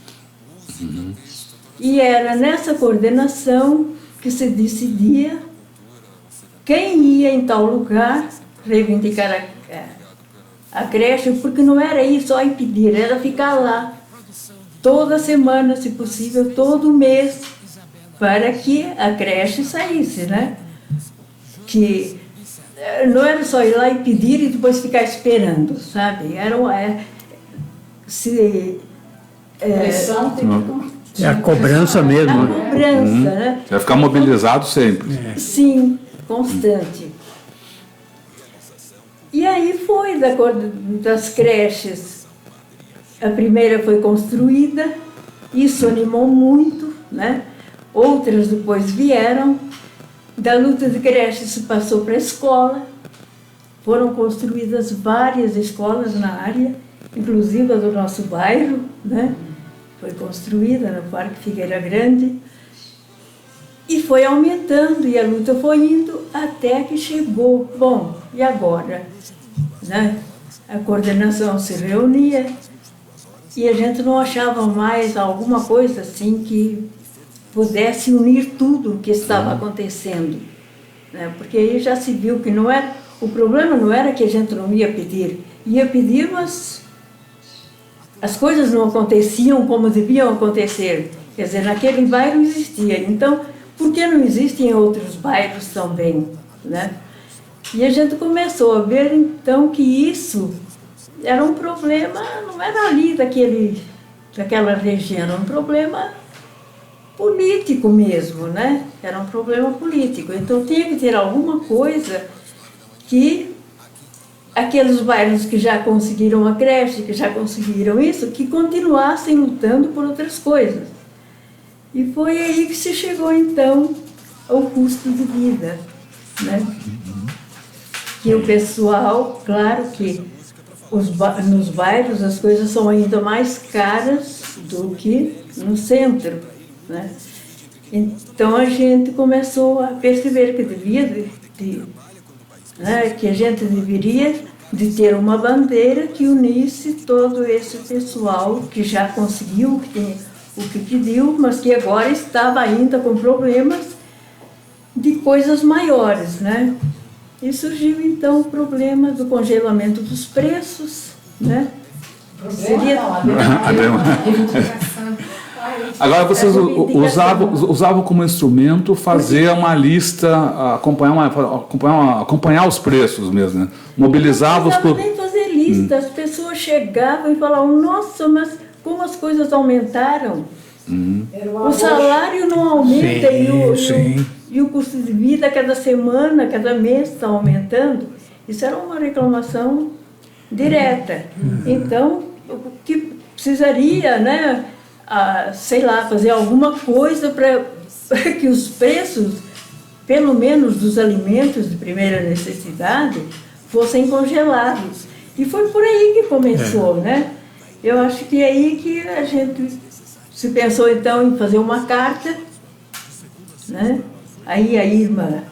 Speaker 4: E era nessa coordenação que se decidia quem ia em tal lugar reivindicar a creche, porque não era ir só e pedir, era ficar lá toda semana, se possível, todo mês, para que a creche saísse, né? Que não era só ir lá e pedir e depois ficar esperando, sabe?
Speaker 5: Pressão tem que...
Speaker 3: É a cobrança mesmo.
Speaker 4: A cobrança, né?
Speaker 1: Vai ficar mobilizado sempre.
Speaker 4: Sim, constante. E aí foi das creches. A primeira foi construída, isso animou muito, né? Outras depois vieram. Da luta de creche se passou para a escola. Foram construídas várias escolas na área, inclusive a do nosso bairro, né? Foi construída no Parque Figueira Grande. E foi aumentando, e a luta foi indo até que chegou. Bom, e agora? Né? A coordenação se reunia e a gente não achava mais alguma coisa assim que pudesse unir tudo o que estava acontecendo. Né? Porque aí já se viu que não era, o problema não era que a gente não ia pedir, mas as coisas não aconteciam como deviam acontecer. Quer dizer, naquele bairro existia. Então, por que não existe em outros bairros também? Né? E a gente começou a ver, então, que isso era um problema, não era ali daquela região, era um problema político mesmo, né? Era um problema político. Então, tinha que ter alguma coisa que aqueles bairros que já conseguiram a creche, que já conseguiram isso, que continuassem lutando por outras coisas. E foi aí que se chegou, então, ao custo de vida, né? Que o pessoal, claro que nos bairros as coisas são ainda mais caras do que no centro, né? Então a gente começou a perceber que que a gente deveria de ter uma bandeira que unisse todo esse pessoal que já conseguiu o que pediu, mas que agora estava ainda com problemas de coisas maiores, né? E surgiu então o problema do congelamento dos preços, né?
Speaker 1: Agora vocês usavam como instrumento fazer uma lista, acompanhar os preços mesmo, né? Mobilizavam os...
Speaker 4: Não precisava nem fazer lista, as pessoas chegavam e falavam, nossa, mas como as coisas aumentaram? O salário não aumenta e o custo de vida cada semana, cada mês está aumentando. Isso era uma reclamação direta. Então, o que precisaria, né? Sei lá, fazer alguma coisa para que os preços, pelo menos dos alimentos de primeira necessidade, fossem congelados. E foi por aí que começou, né? Eu acho que é aí que a gente se pensou, então, em fazer uma carta, né? Aí a Irma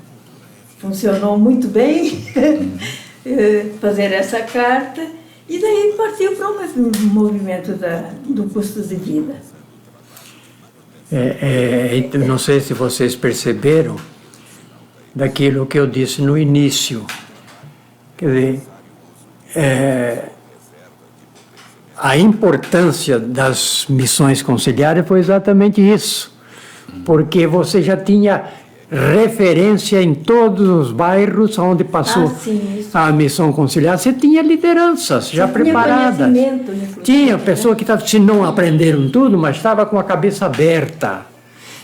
Speaker 4: funcionou muito bem, fazer essa carta. E daí partiu para o movimento do custo de vida.
Speaker 3: Não sei se vocês perceberam daquilo que eu disse no início. Quer dizer, a importância das missões conciliares foi exatamente isso. Porque você já tinha referência em todos os bairros onde passou a missão conciliar. Você tinha lideranças já preparadas. Tinha pessoa que se não aprenderam tudo, mas estava com a cabeça aberta.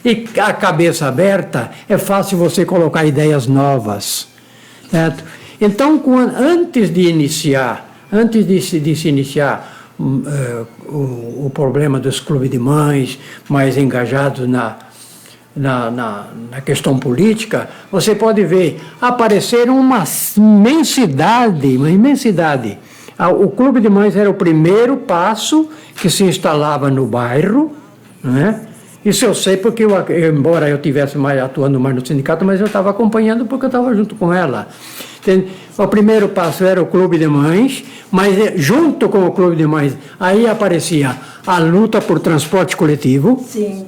Speaker 3: E a cabeça aberta é fácil você colocar ideias novas. Certo? Então, antes de se iniciar o problema dos clubes de mães, mais engajados na questão política, você pode ver, apareceram uma imensidade. O Clube de Mães era o primeiro passo que se instalava no bairro, né? Isso eu sei porque, embora eu estivesse atuando mais no sindicato, mas eu estava acompanhando porque eu estava junto com ela. O primeiro passo era o Clube de Mães, mas junto com o Clube de Mães, aí aparecia a luta por transporte coletivo.
Speaker 4: Sim.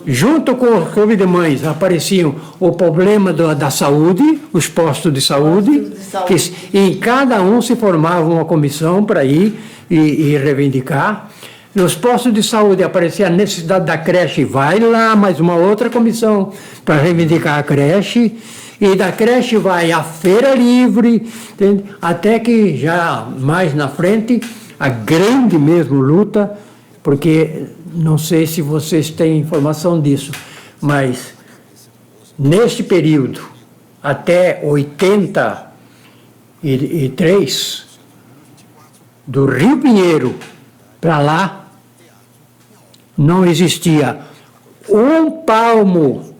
Speaker 3: Junto com o Clube de Mães apareciam o problema da saúde, os postos de saúde, que em cada um se formava uma comissão para ir e reivindicar. Nos postos de saúde aparecia a necessidade da creche, vai lá mais uma outra comissão para reivindicar a creche, e da creche vai a feira livre, entende? Até que já mais na frente, a grande mesmo luta, porque não sei se vocês têm informação disso, mas neste período, até 83, do Rio Pinheiro para lá, não existia um palmo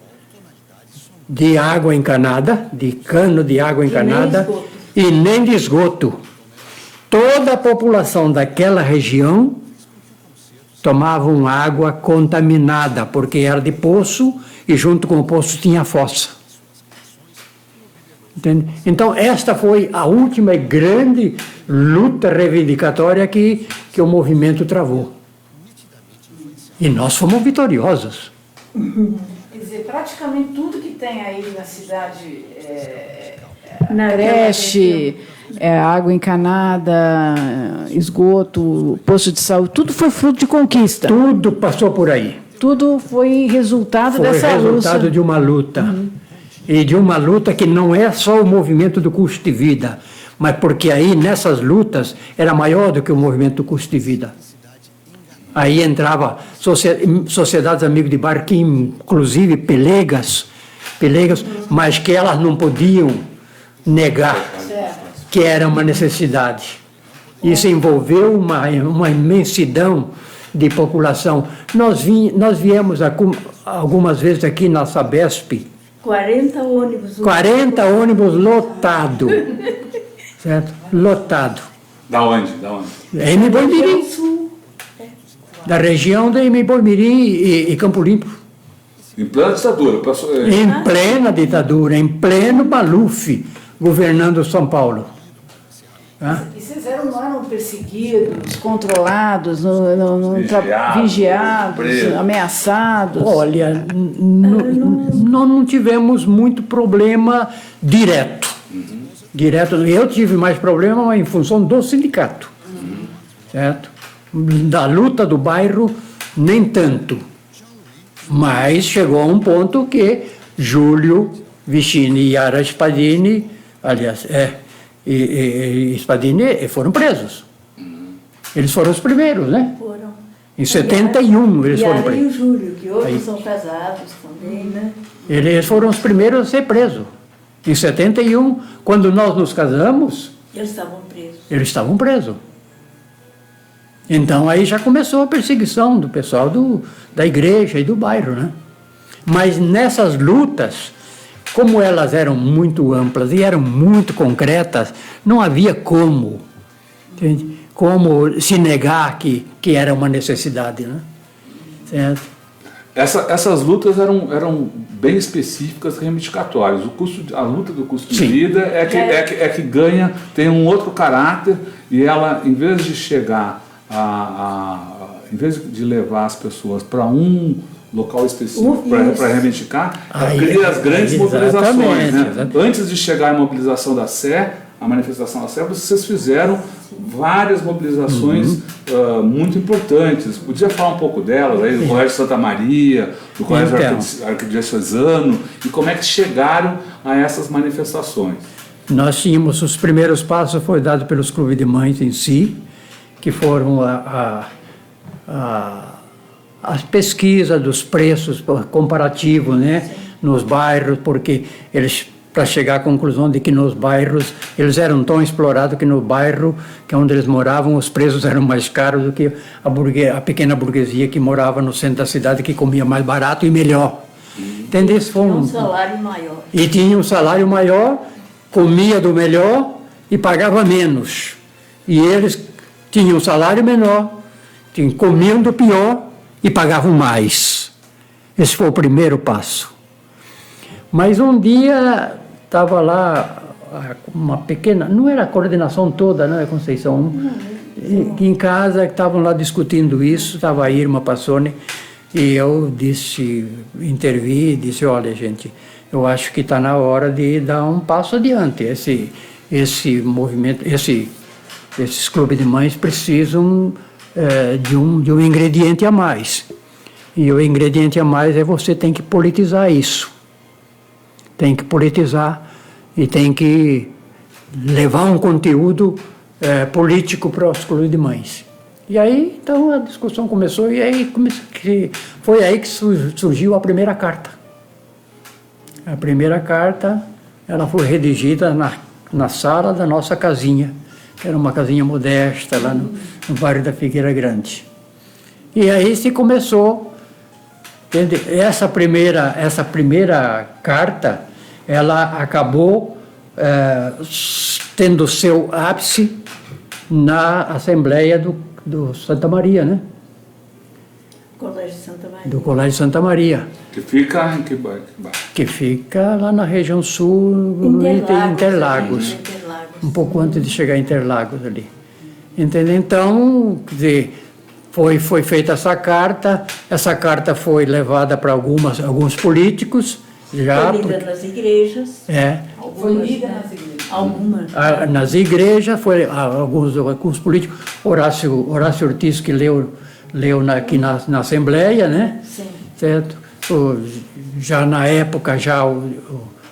Speaker 3: de água encanada, de cano de água encanada, e nem de esgoto. Toda a população daquela região tomavam água contaminada, porque era de poço e junto com o poço tinha fossa. Entende? Então, esta foi a última e grande luta reivindicatória que o movimento travou. E nós fomos vitoriosos.
Speaker 2: Quer dizer, praticamente tudo que tem aí na cidade, na creche, água encanada, esgoto, posto de saúde, tudo foi fruto de conquista.
Speaker 3: Tudo passou por aí.
Speaker 2: Tudo foi resultado dessa luta. Foi resultado
Speaker 3: de uma luta. E de uma luta que não é só o movimento do custo de vida, mas porque aí, nessas lutas, era maior do que o movimento do custo de vida. Aí entrava sociedades amigos de bairro, que inclusive pelegas, mas que elas não podiam negar que era uma necessidade. Isso envolveu uma imensidão de população. Nós viemos algumas vezes aqui na Sabesp.
Speaker 4: 40 ônibus.
Speaker 3: 40 ônibus lotado. Certo? Lotado.
Speaker 1: Da onde?
Speaker 3: Embu-Mirim. Da região de Embu-Mirim e Campo Limpo.
Speaker 1: Em plena ditadura.
Speaker 3: Em plena ditadura, em pleno Maluf, governando São Paulo.
Speaker 2: E vocês não eram perseguidos, controlados, vigiados, ameaçados?
Speaker 3: Olha, nós não tivemos muito problema direto. Direto, eu tive mais problema em função do sindicato. Certo? Da luta do bairro, nem tanto. Mas chegou a um ponto que Júlio Vicini e Yara Spadini, aliás, e Spadini foram presos. Eles foram os primeiros, né?
Speaker 4: Foram.
Speaker 3: Em 71 eles foram presos.
Speaker 4: E o Júlio, que hoje são casados também, né?
Speaker 3: Eles foram os primeiros a ser presos. Em 71, quando nós nos casamos,
Speaker 4: Eles estavam presos.
Speaker 3: eles estavam presos. Então aí já começou a perseguição do pessoal da igreja e do bairro, né? Mas nessas lutas, como elas eram muito amplas e eram muito concretas, não havia como se negar que era uma necessidade, né? Certo?
Speaker 1: Essas lutas eram bem específicas, reivindicatórias. A luta do custo de
Speaker 3: Sim.
Speaker 1: vida é que ganha, tem um outro caráter, e ela, em vez de chegar em vez de levar as pessoas para um local específico para reivindicar, cria as grandes mobilizações. Né? Antes de chegar à mobilização da Sé, a manifestação da Sé, vocês fizeram várias mobilizações muito importantes. Podia falar um pouco delas, aí, do Colégio Santa Maria, do Colégio Arquidiocesano, e como é que chegaram a essas manifestações?
Speaker 3: Nós tínhamos, os primeiros passos foram dados pelos clubes de mães em si, que foram as pesquisas dos preços comparativos, né, nos bairros, porque eles, para chegar à conclusão de que nos bairros, eles eram tão explorados que no bairro, que é onde eles moravam, os preços eram mais caros do que a pequena burguesia que morava no centro da cidade, que comia mais barato e melhor. Entendeu?
Speaker 4: Tinha um salário maior.
Speaker 3: E tinha um salário maior, comia do melhor e pagava menos. E eles tinham um salário menor, comiam do pior e pagavam mais. Esse foi o primeiro passo. Mas um dia estava lá uma pequena, não era a coordenação toda, né, Conceição? Em casa estavam lá discutindo isso, estava a Irma Passoni, e eu intervi e disse, olha gente, eu acho que está na hora de dar um passo adiante. Esse movimento, esses clubes de mães precisam de um ingrediente a mais. E o ingrediente a mais é você tem que politizar isso. Tem que politizar e tem que levar um conteúdo político para os clubes de mães. E aí, então, a discussão começou e aí foi aí que surgiu a primeira carta. A primeira carta, ela foi redigida na sala da nossa casinha, que era uma casinha modesta lá no bairro da Figueira Grande. E aí se começou, entende? Essa primeira carta, ela acabou tendo seu ápice na Assembleia do Santa Maria, né?
Speaker 4: Colégio Santa Maria.
Speaker 3: Do Colégio Santa Maria.
Speaker 1: Que fica em que bairro?
Speaker 3: Que fica lá na região sul, Interlagos. Um pouco antes de chegar a Interlagos ali. Entendeu? Então, quer dizer, foi feita essa carta foi levada para alguns políticos. Já,
Speaker 4: foi lida nas igrejas.
Speaker 2: Foi lida nas igrejas.
Speaker 4: Algumas.
Speaker 3: Nas igrejas, foi alguns políticos. Horácio Ortiz, que leu aqui na Assembleia, né?
Speaker 4: Sim.
Speaker 3: Certo? Já na época,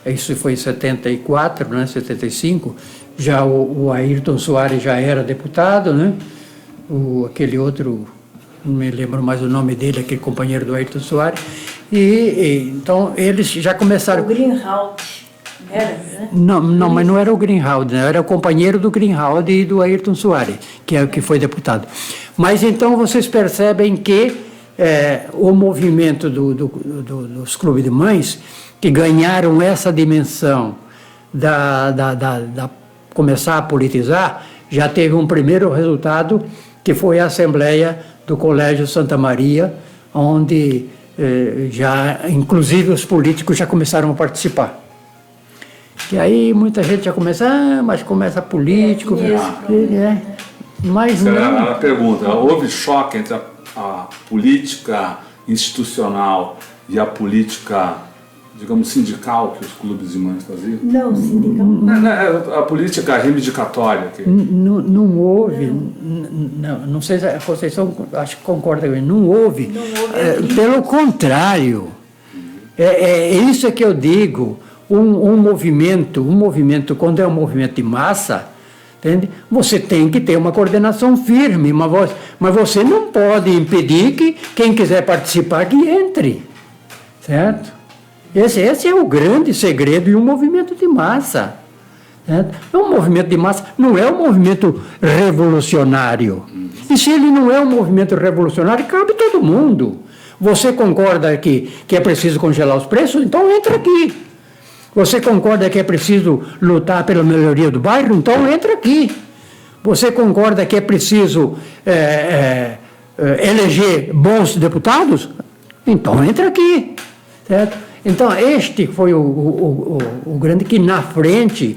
Speaker 3: isso foi em 74, né? 75, já o Ayrton Soares já era deputado, né? Aquele outro, não me lembro mais o nome dele, aquele companheiro do Ayrton Soares. Então, eles já começaram...
Speaker 4: O Greenhalgh. Era, né?
Speaker 3: Não, mas não era o Greenhalgh, né? Era o companheiro do Greenhalgh e do Ayrton Soares, que foi deputado. Mas então vocês percebem que o movimento dos clubes de mães, que ganharam essa dimensão da começar a politizar, já teve um primeiro resultado, que foi a Assembleia do Colégio Santa Maria, onde inclusive os políticos já começaram a participar. E aí muita gente já começa, mas começa político, mas não.
Speaker 1: Ela pergunta, houve choque entre a política institucional e a política, digamos, sindical que os clubes de mães faziam?
Speaker 4: Não, sindical.
Speaker 1: A política reivindicatória.
Speaker 3: Não houve, não sei se a Conceição, acho que concorda comigo, não houve. Pelo contrário, é isso que eu digo, um movimento, quando é um movimento de massa, entende? Você tem que ter uma coordenação firme, mas você não pode impedir que quem quiser participar que entre, certo? Esse é o grande segredo de um movimento de massa. Certo? Um movimento de massa não é um movimento revolucionário. E se ele não é um movimento revolucionário, cabe todo mundo. Você concorda que é preciso congelar os preços? Então entra aqui. Você concorda que é preciso lutar pela melhoria do bairro? Então entra aqui. Você concorda que é preciso eleger bons deputados? Então entra aqui. Certo? Então este foi o grande que na frente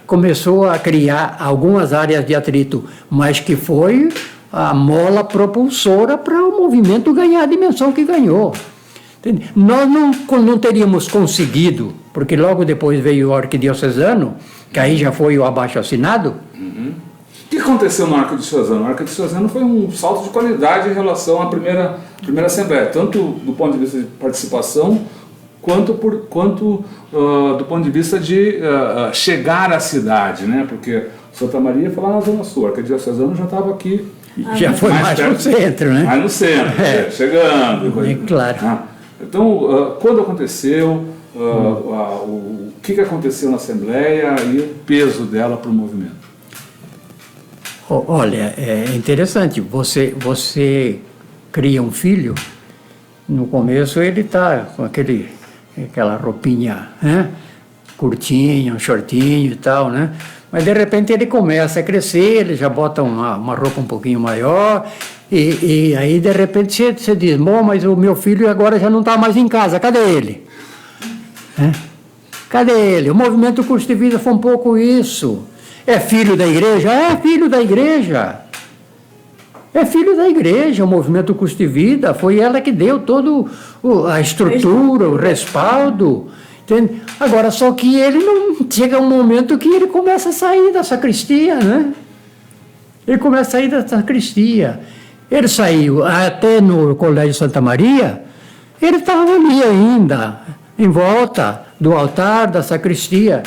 Speaker 3: começou a criar algumas áreas de atrito, mas que foi a mola propulsora para o movimento ganhar a dimensão que ganhou. Nós não teríamos conseguido, porque logo depois veio o arquidiocesano, que aí já foi o abaixo-assinado.
Speaker 1: Uhum. O que aconteceu no arquidiocesano? O arquidiocesano foi um salto de qualidade em relação à primeira Assembleia, tanto do ponto de vista de participação, quanto do ponto de vista de chegar à cidade, né? Porque Santa Maria foi lá na Zona Sul, o arquidiocesano já estava aqui.
Speaker 3: Já foi mais no centro, né?
Speaker 1: Mais no centro, chegando.
Speaker 3: Claro.
Speaker 1: Então, quando aconteceu, o que aconteceu na Assembleia e o peso dela para o movimento?
Speaker 3: Olha, é interessante, você cria um filho, no começo ele está com aquela roupinha, né? Curtinha, um shortinho e tal, né? Mas de repente ele começa a crescer, ele já bota uma roupa um pouquinho maior, e aí de repente você diz, bom, mas o meu filho agora já não está mais em casa, cadê ele? Cadê ele? O movimento Custo de Vida foi um pouco isso. É filho da igreja? É filho da igreja. É filho da igreja, o movimento Custo de Vida, foi ela que deu toda a estrutura, o respaldo. Entende? Agora, só que ele não chega um momento que ele começa a sair da sacristia, né? Ele começa a sair da sacristia. Ele saiu até no Colégio Santa Maria, ele estava ali ainda, em volta do altar, da sacristia.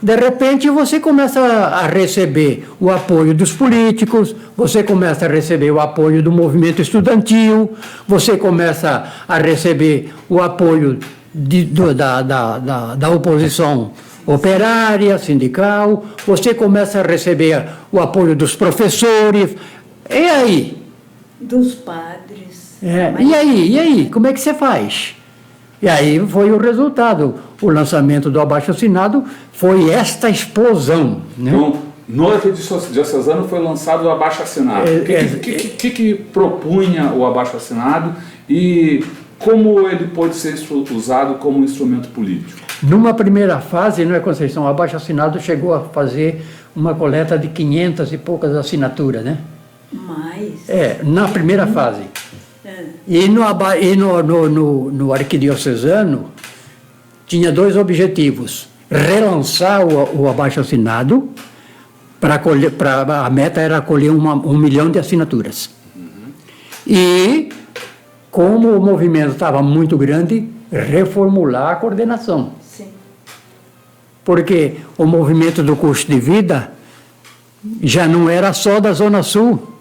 Speaker 3: De repente você começa a receber o apoio dos políticos, você começa a receber o apoio do movimento estudantil, você começa a receber o apoio da oposição operária, sindical, você começa a receber o apoio dos professores, e aí?
Speaker 4: Dos padres.
Speaker 3: E aí? Como é que você faz? E aí foi o resultado. O lançamento do abaixo-assinado foi esta explosão. Né?
Speaker 1: Então, no arquidiocesano foi lançado o abaixo-assinado. O que propunha o abaixo-assinado e como ele pode ser usado como instrumento político?
Speaker 3: Numa primeira fase, não é, Conceição? O abaixo-assinado chegou a fazer uma coleta de 500 e poucas assinaturas, né?
Speaker 4: Mais?
Speaker 3: Na primeira fase. E no arquidiocesano tinha dois objetivos: relançar o abaixo-assinado, a meta era colher 1 milhão de assinaturas. E, como o movimento estava muito grande, reformular a coordenação.
Speaker 4: Sim.
Speaker 3: Porque o movimento do custo de vida já não era só da Zona Sul.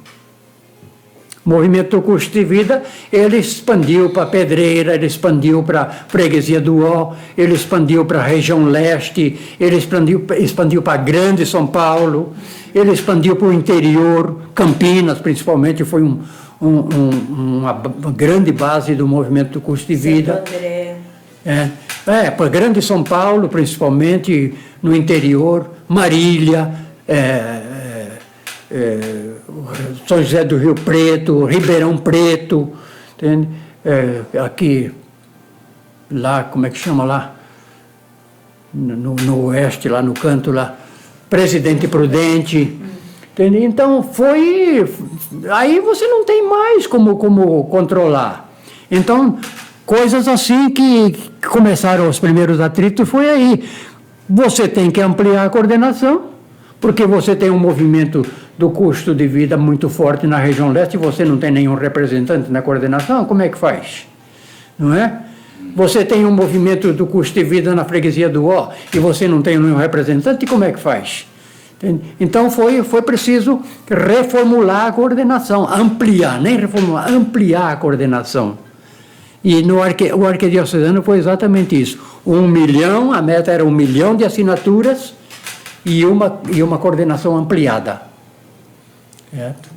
Speaker 3: O movimento do custo de vida, ele expandiu para Pedreira, ele expandiu para a freguesia do Ó, ele expandiu para a região leste, ele expandiu para Grande São Paulo, ele expandiu para o interior, Campinas principalmente, foi uma grande base do movimento do custo de vida.
Speaker 4: Santo André.
Speaker 3: Para Grande São Paulo, principalmente no interior, Marília, São José do Rio Preto, Ribeirão Preto, entende? Aqui, lá, como é que chama lá? No oeste, lá no canto lá, Presidente Prudente. Entende? Então foi. Aí você não tem mais como controlar. Então, coisas assim que começaram os primeiros atritos foi aí. Você tem que ampliar a coordenação, porque você tem um movimento do custo de vida muito forte na região leste e você não tem nenhum representante na coordenação, como é que faz? Não é? Você tem um movimento do custo de vida na freguesia do Ó e você não tem nenhum representante, como é que faz? Entende? Então foi preciso reformular a coordenação, ampliar, nem reformular, ampliar a coordenação. E o arquidiocesano foi exatamente isso. 1 milhão, a meta era 1 milhão de assinaturas e uma coordenação ampliada. Certo?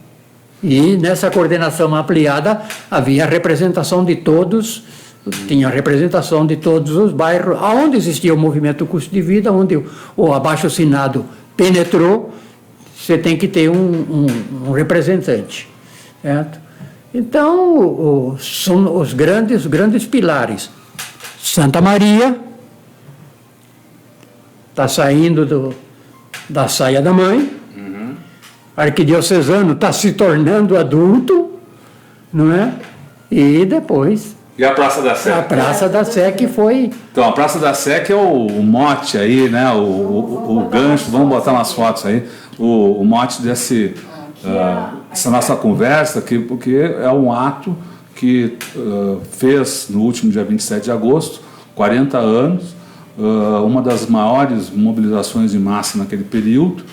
Speaker 3: E nessa coordenação ampliada havia representação de todos, tinha representação de todos os bairros, onde existia o movimento do custo de vida, onde o abaixo-assinado penetrou, você tem que ter um representante. Certo? Então, são os grandes pilares. Santa Maria está saindo da saia da mãe. Arquidiocesano está se tornando adulto, não é? E depois...
Speaker 1: E a Praça da Sé?
Speaker 3: A Praça da Sé que foi...
Speaker 1: Então, a Praça da Sé que é o mote aí, né? O gancho, vamos botar umas fotos aí, o mote dessa nossa conversa, porque é um ato que fez no último dia 27 de agosto, 40 anos, uma das maiores mobilizações de massa naquele período,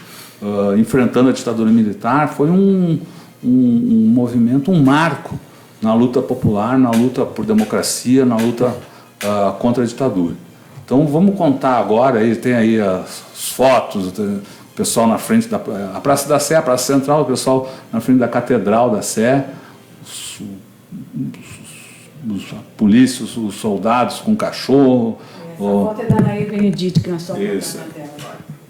Speaker 1: enfrentando a ditadura militar, foi um movimento, um marco na luta popular, na luta por democracia, na luta contra a ditadura. Então vamos contar agora, aí tem aí as fotos, o pessoal na frente da a Praça da Sé, a Praça Central, o pessoal na frente da Catedral da Sé, os polícias, os soldados com cachorro.
Speaker 2: Essa foto é da Nair Benedito, que nós estamos
Speaker 1: isso.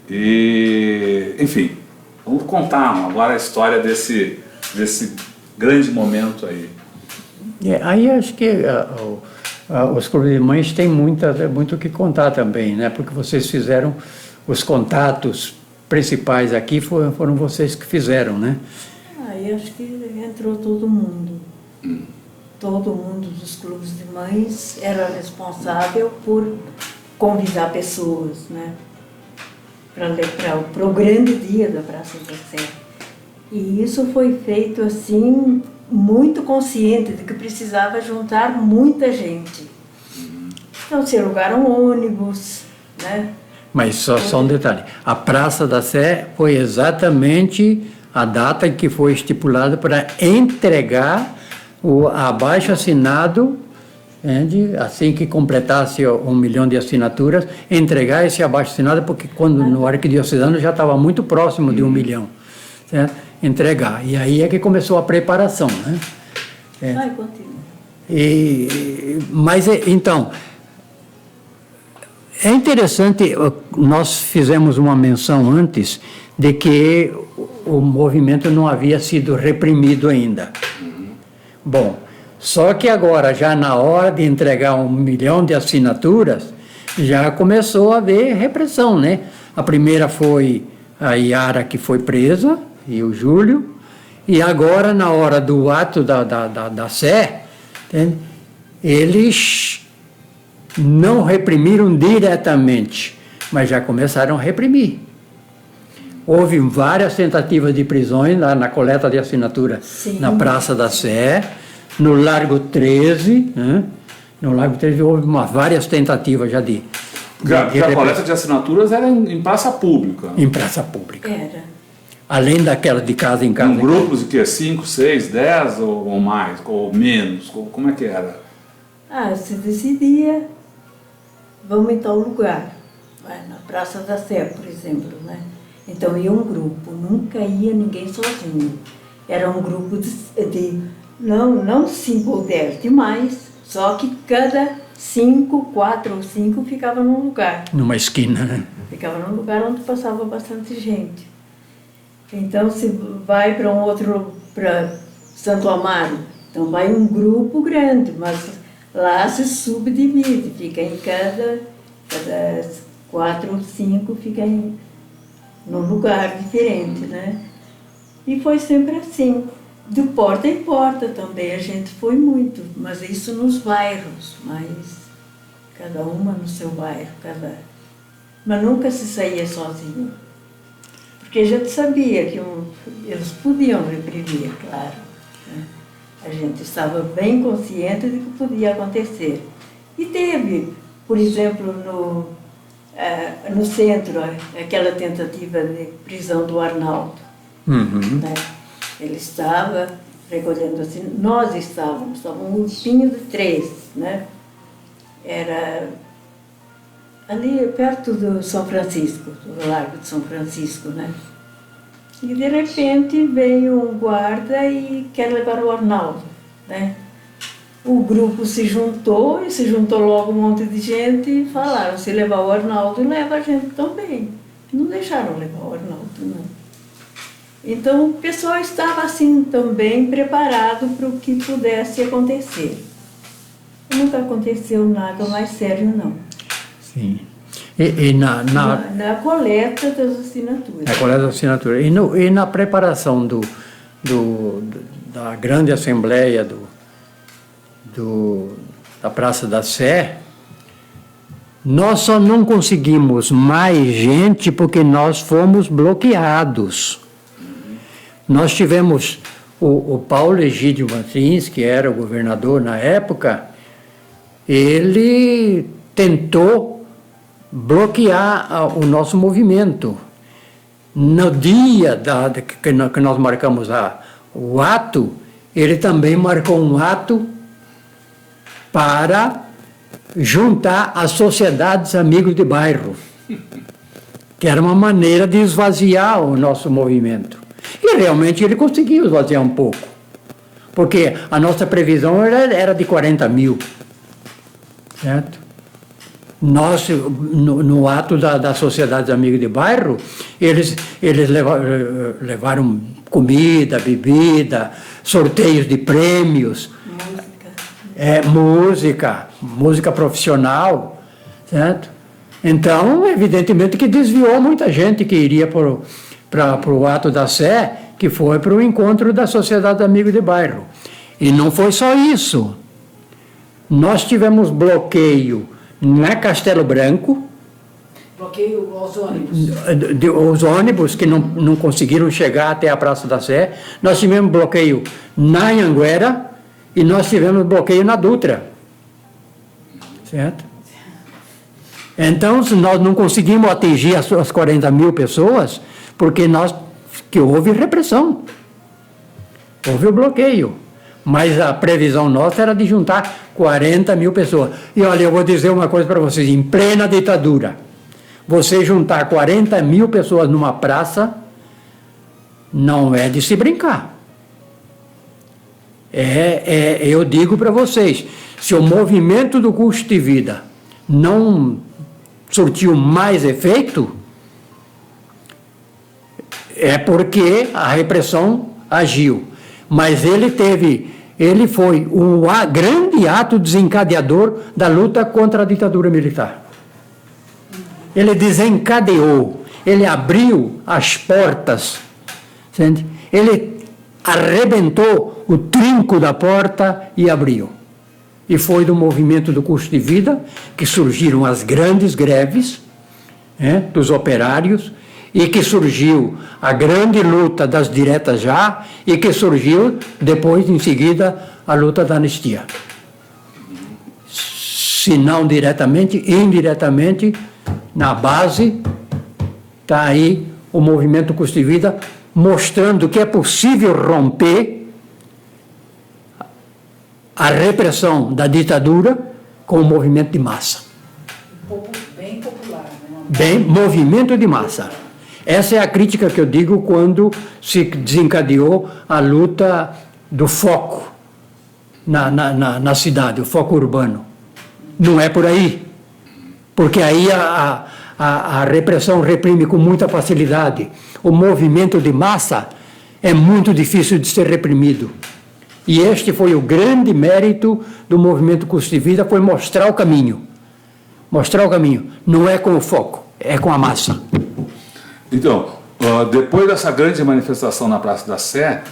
Speaker 1: E, enfim, vamos contar agora a história desse grande momento aí.
Speaker 3: Aí acho que os clubes de mães têm muito o que contar também, né? Porque vocês fizeram os contatos principais aqui, foram vocês que fizeram, né?
Speaker 4: Aí acho que entrou todo mundo. Todo mundo dos clubes de mães era responsável por convidar pessoas, né? Para o grande dia da Praça da Sé. E isso foi feito assim, muito consciente de que precisava juntar muita gente. Então se alugaram ônibus, né?
Speaker 3: Mas só um detalhe, a Praça da Sé foi exatamente a data em que foi estipulada para entregar o abaixo-assinado, assim que completasse 1 milhão de assinaturas, entregar esse abaixo-assinado, porque quando no arquidiocesano já estava muito próximo de 1 milhão, certo? Entregar. E aí é que começou a preparação, né?
Speaker 4: Vai, continua.
Speaker 3: Mas, então, é interessante, nós fizemos uma menção antes de que o movimento não havia sido reprimido ainda. Bom, só que agora, já na hora de entregar 1 milhão de assinaturas, já começou a haver repressão, né? A primeira foi a Yara, que foi presa, e o Júlio, e agora, na hora do ato da Sé, entende? Eles não reprimiram diretamente, mas já começaram a reprimir. Houve várias tentativas de prisões lá na coleta de assinatura. Sim. Na Praça da Sé, no Largo 13, né? No Largo 13 houve várias tentativas já de
Speaker 1: a coleta de assinaturas era em praça pública.
Speaker 3: Em praça pública.
Speaker 4: Era.
Speaker 3: além daquela de casa em casa.
Speaker 1: Um grupos de que? 5, 6, 10 ou mais? Ou menos? Como é que era?
Speaker 4: Se decidia, vamos em tal lugar. Na Praça da Sé, por exemplo, né? Então ia um grupo, nunca ia ninguém sozinho. Era um grupo não 5 ou 10, demais, só que cada 5, 4 ou 5 ficava num lugar.
Speaker 3: Numa esquina, né?
Speaker 4: Ficava num lugar onde passava bastante gente. Então, se vai para Santo Amaro, então vai um grupo grande, mas lá se subdivide, fica em cada 4 ou 5 fica num lugar diferente, né? E foi sempre assim. De porta em porta também a gente foi muito, mas isso nos bairros, mas cada uma no seu bairro, mas nunca se saía sozinho. Porque a gente sabia que eles podiam reprimir, claro, né? A gente estava bem consciente de que podia acontecer. E teve, por exemplo, no centro, aquela tentativa de prisão do Arnaldo.
Speaker 3: Uhum.
Speaker 4: Né? Ele estava recolhendo assim, nós estávamos um grupinho de 3, né? Era ali perto do São Francisco, do Largo de São Francisco, né? E de repente veio um guarda e quer levar o Arnaldo, né? O grupo se juntou logo um monte de gente e falaram, se levar o Arnaldo, leva a gente também. Não deixaram levar o Arnaldo, não. Então o pessoal estava assim também preparado para o que pudesse acontecer. Nunca aconteceu nada mais sério, não.
Speaker 3: Sim. E
Speaker 4: na coleta das assinaturas.
Speaker 3: Na coleta das assinaturas. E na preparação da grande assembleia da Praça da Sé, nós só não conseguimos mais gente porque nós fomos bloqueados. Nós tivemos o Paulo Egídio Martins, que era o governador na época, ele tentou bloquear o nosso movimento. No dia que nós marcamos o ato, ele também marcou um ato para juntar as sociedades amigos de bairro, que era uma maneira de esvaziar o nosso movimento. E realmente ele conseguiu esvaziar um pouco, porque a nossa previsão era de 40 mil, certo? Nós, no ato da Sociedade Amigos de Bairro, eles levaram comida, bebida, sorteios de prêmios, música profissional, certo? Então, evidentemente que desviou muita gente que iria para o ato da Sé, que foi para o encontro da Sociedade Amigos de Bairro. E não foi só isso. Nós tivemos bloqueio na Castelo Branco.
Speaker 2: Bloqueio aos ônibus.
Speaker 3: Os ônibus que não conseguiram chegar até a Praça da Sé. Nós tivemos bloqueio na Anhanguera e nós tivemos bloqueio na Dutra. Certo? Então, nós não conseguimos atingir as 40 mil pessoas porque houve repressão. Houve o bloqueio. Mas a previsão nossa era de juntar 40 mil pessoas. E olha, eu vou dizer uma coisa para vocês, em plena ditadura, você juntar 40 mil pessoas numa praça, não é de se brincar. Eu digo para vocês, se o movimento do custo de vida não surtiu mais efeito, é porque a repressão agiu. Mas ele foi um grande ato desencadeador da luta contra a ditadura militar. Ele desencadeou, ele abriu as portas, entende? Ele arrebentou o trinco da porta e abriu. E foi do movimento do custo de vida que surgiram as grandes greves, dos operários, e que surgiu a grande luta das diretas já, e que surgiu, depois, em seguida, a luta da anistia. Se não diretamente, indiretamente, na base, está aí o movimento custo de vida mostrando que é possível romper a repressão da ditadura com o movimento de massa.
Speaker 2: Bem popular, né?
Speaker 3: Bem, movimento de massa. Essa é a crítica que eu digo quando se desencadeou a luta do foco na cidade, o foco urbano. Não é por aí. Porque aí a repressão reprime com muita facilidade. O movimento de massa é muito difícil de ser reprimido. E este foi o grande mérito do movimento Custo de Vida, foi mostrar o caminho. Mostrar o caminho. Não é com o foco, é com a massa.
Speaker 1: Então, depois dessa grande manifestação na Praça da Sé,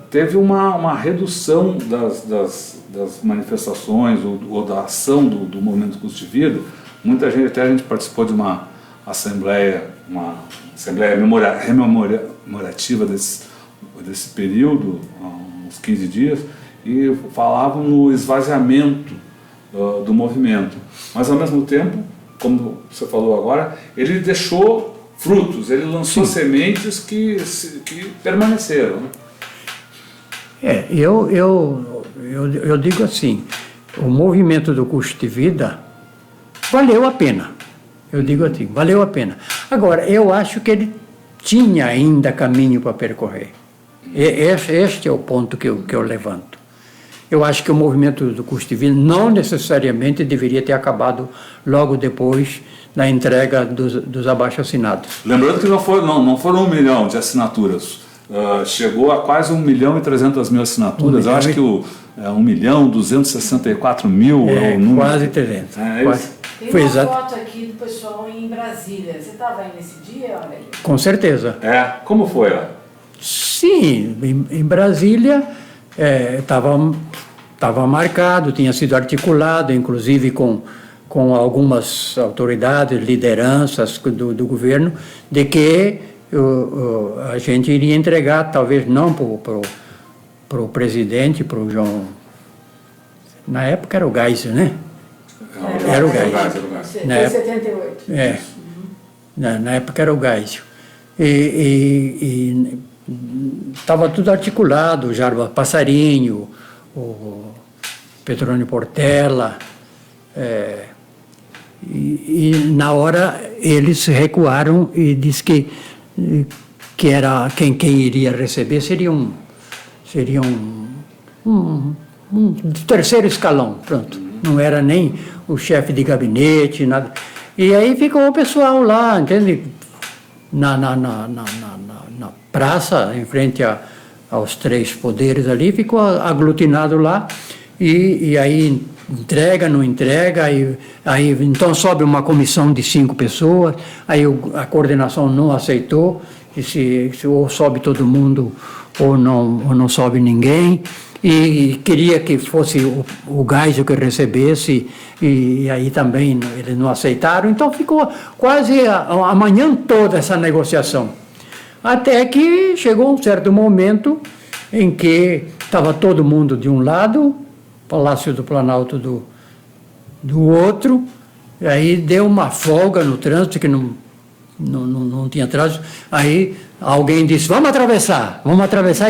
Speaker 1: teve uma redução das manifestações ou da ação do movimento Custo de Vida. Muita gente, até a gente participou de uma assembleia rememorativa desse período, há uns 15 dias, e falavam no esvaziamento do movimento. Mas, ao mesmo tempo, como você falou agora, ele deixou frutos, ele lançou sementes que permaneceram. Né?
Speaker 3: Eu digo assim, o movimento do custo de vida valeu a pena. Eu digo assim, valeu a pena. Agora, eu acho que ele tinha ainda caminho para percorrer. Este é o ponto que eu levanto. Eu acho que o movimento do custo de vida não necessariamente deveria ter acabado logo depois da entrega dos abaixo-assinados.
Speaker 1: Lembrando que não foram 1 milhão de assinaturas. Chegou a quase 1.300.000 assinaturas. Eu acho que 1.264.000 é o número.
Speaker 3: Quase 300.
Speaker 2: Tem uma foto aqui do pessoal em Brasília. Você estava aí nesse dia, Aurélio?
Speaker 3: Com certeza.
Speaker 1: Como foi lá?
Speaker 3: Sim, em Brasília estava marcado, tinha sido articulado, inclusive com algumas autoridades, lideranças do governo, de que a gente iria entregar, talvez não para o presidente, para o João. Na época era o Geisel, né? Era o Geisel.
Speaker 2: Em 78.
Speaker 3: Na época era o Geisel. E estava tudo articulado, o Jarba Passarinho, o Petrônio Portela, e na hora eles recuaram e disse que era quem iria receber seria um terceiro escalão, pronto. Não era nem o chefe de gabinete, nada. E aí ficou o pessoal lá, entende? Na praça, em frente aos 3 poderes ali, ficou aglutinado lá, e aí entrega, não entrega, aí então sobe uma comissão de 5 pessoas, aí a coordenação não aceitou, e se ou sobe todo mundo ou não sobe ninguém, e queria que fosse o Geisel que recebesse, e aí também eles não aceitaram, então ficou quase a manhã toda essa negociação. Até que chegou um certo momento em que estava todo mundo de um lado, Palácio do Planalto do outro, e aí deu uma folga no trânsito, que não tinha trânsito, aí alguém disse, vamos atravessar,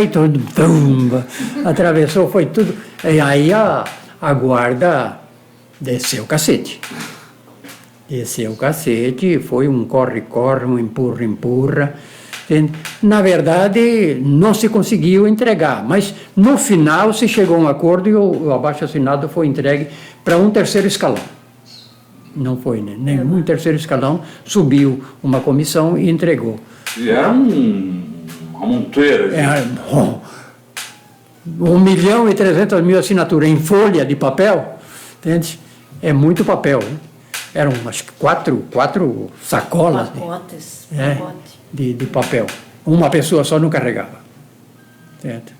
Speaker 3: e todo atravessou, foi tudo, e aí a guarda desceu o cacete, foi um corre-corre, um empurra-empurra. Na verdade, não se conseguiu entregar, mas no final se chegou a um acordo e o abaixo-assinado foi entregue para um terceiro escalão. Não foi, né? Nenhum terceiro escalão, subiu uma comissão e entregou.
Speaker 1: E era uma monteira.
Speaker 3: 1.300.000 assinaturas em folha de papel, entende? É muito papel, né? Eram acho que quatro sacolas de papel. Uma pessoa só não carregava. Certo?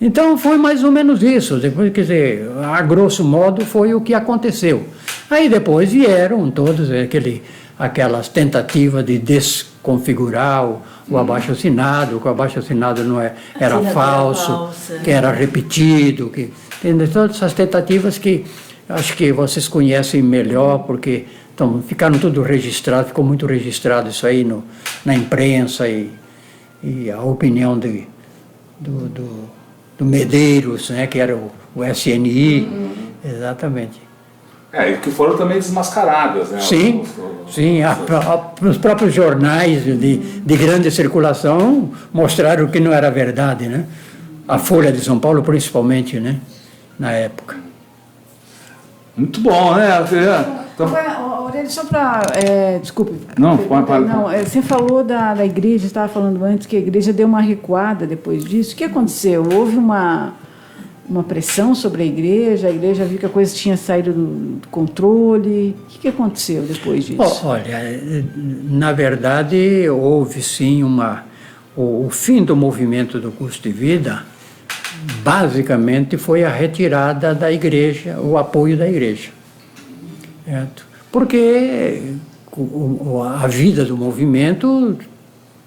Speaker 3: Então foi mais ou menos isso. Depois, quer dizer, a grosso modo foi o que aconteceu. Aí depois vieram todas aquelas tentativas de desconfigurar o abaixo-assinado, que o abaixo-assinado não era falso, que era repetido, todas essas tentativas que acho que vocês conhecem melhor, porque ficaram tudo registrado, ficou muito registrado isso aí na imprensa, e e a opinião do Medeiros, né, que era o SNI, exatamente.
Speaker 1: E que foram também desmascaradas, né?
Speaker 3: Sim, os próprios jornais de grande circulação mostraram que não era verdade, né? A Folha de São Paulo, principalmente, né? Na época.
Speaker 1: Muito bom, né?
Speaker 2: Aurélio, só para... desculpe.
Speaker 1: Não, pode.
Speaker 2: Não, você falou da igreja, estava falando antes que a igreja deu uma recuada depois disso. O que aconteceu? Houve uma pressão sobre a igreja viu que a coisa tinha saído do controle. O que aconteceu depois disso?
Speaker 3: Olha, na verdade, houve sim o fim do movimento do custo de vida, basicamente foi a retirada da igreja, o apoio da igreja. Certo? Porque a vida do movimento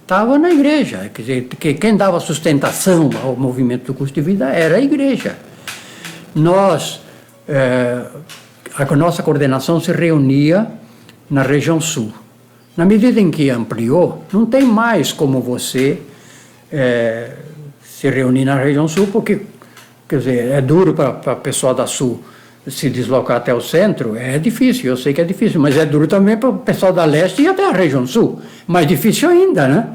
Speaker 3: estava na igreja, quer dizer, que quem dava sustentação ao movimento do custo de vida era a igreja. A nossa coordenação se reunia na região sul. Na medida em que ampliou, não tem mais como você se reunir na região sul, porque, quer dizer, é duro para o pessoal da sul se deslocar até o centro, é difícil, eu sei que é difícil, mas é duro também para o pessoal da leste e até a região sul, mais difícil ainda, né?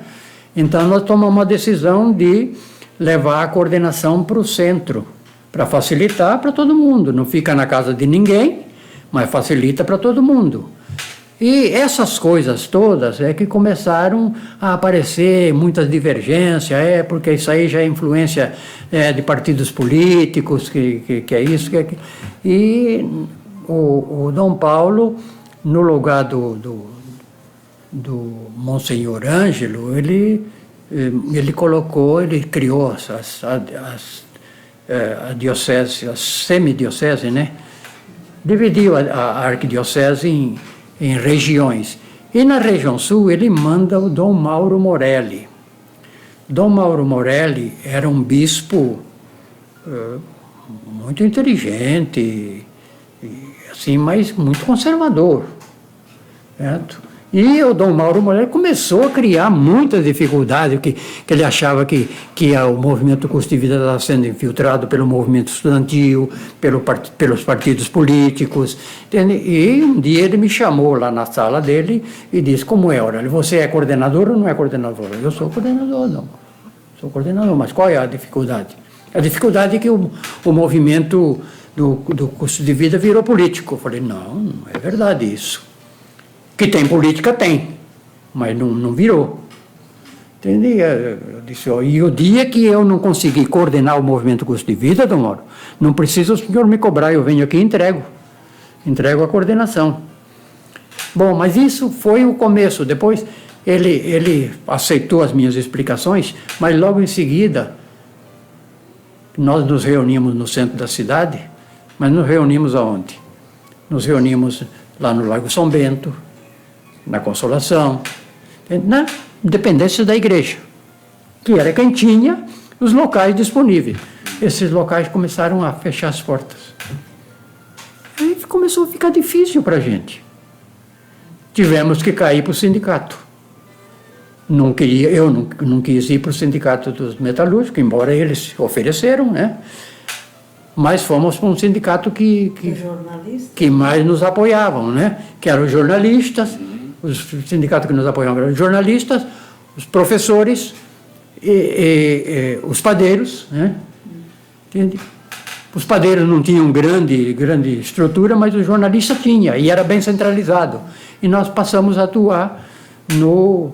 Speaker 3: Então nós tomamos uma decisão de levar a coordenação para o centro, para facilitar para todo mundo, não fica na casa de ninguém, mas facilita para todo mundo. E essas coisas todas é que começaram a aparecer muitas divergências, porque isso aí já é influência de partidos políticos, que é isso, que é aquilo. E o Dom Paulo, no lugar do Monsenhor Ângelo, ele criou a diocese, a semidiocese, né? Dividiu a arquidiocese em regiões. E na região sul ele manda o Dom Mauro Morelli. Dom Mauro Morelli era um bispo muito inteligente, assim, mas muito conservador, certo? E o Dom Mauro Morelli começou a criar muitas dificuldades, que ele achava que o movimento custo de vida estava sendo infiltrado pelo movimento estudantil, pelos partidos políticos. Entende? E um dia ele me chamou lá na sala dele e disse: como é, Aurélio, você é coordenador ou não é coordenador? Eu sou coordenador, não. Sou coordenador, mas qual é a dificuldade? A dificuldade é que o movimento do custo de vida virou político. Eu falei: não é verdade isso. Que tem política, tem, mas não virou. Entende? Eu disse: e o dia que eu não conseguir coordenar o movimento custo de vida, Dom Mauro, não precisa o senhor me cobrar, eu venho aqui e entrego a coordenação. Bom, mas isso foi o começo. Depois ele aceitou as minhas explicações, mas logo em seguida nós nos reunimos no centro da cidade. Mas nos reunimos aonde? Nos reunimos lá no Largo São Bento, na Consolação, na dependência da igreja, que era quem tinha os locais disponíveis. Esses locais começaram a fechar as portas. Aí começou a ficar difícil para a gente. Tivemos que cair para o sindicato. Eu não quis ir para o sindicato dos metalúrgicos, embora eles ofereceram, né? Mas fomos para um sindicato que mais nos apoiavam, né? Que eram os jornalistas. Os sindicatos que nos apoiavam eram os jornalistas, os professores e os padeiros, né? Entende? Os padeiros não tinham grande estrutura, mas o jornalista tinha, e era bem centralizado. E nós passamos a atuar no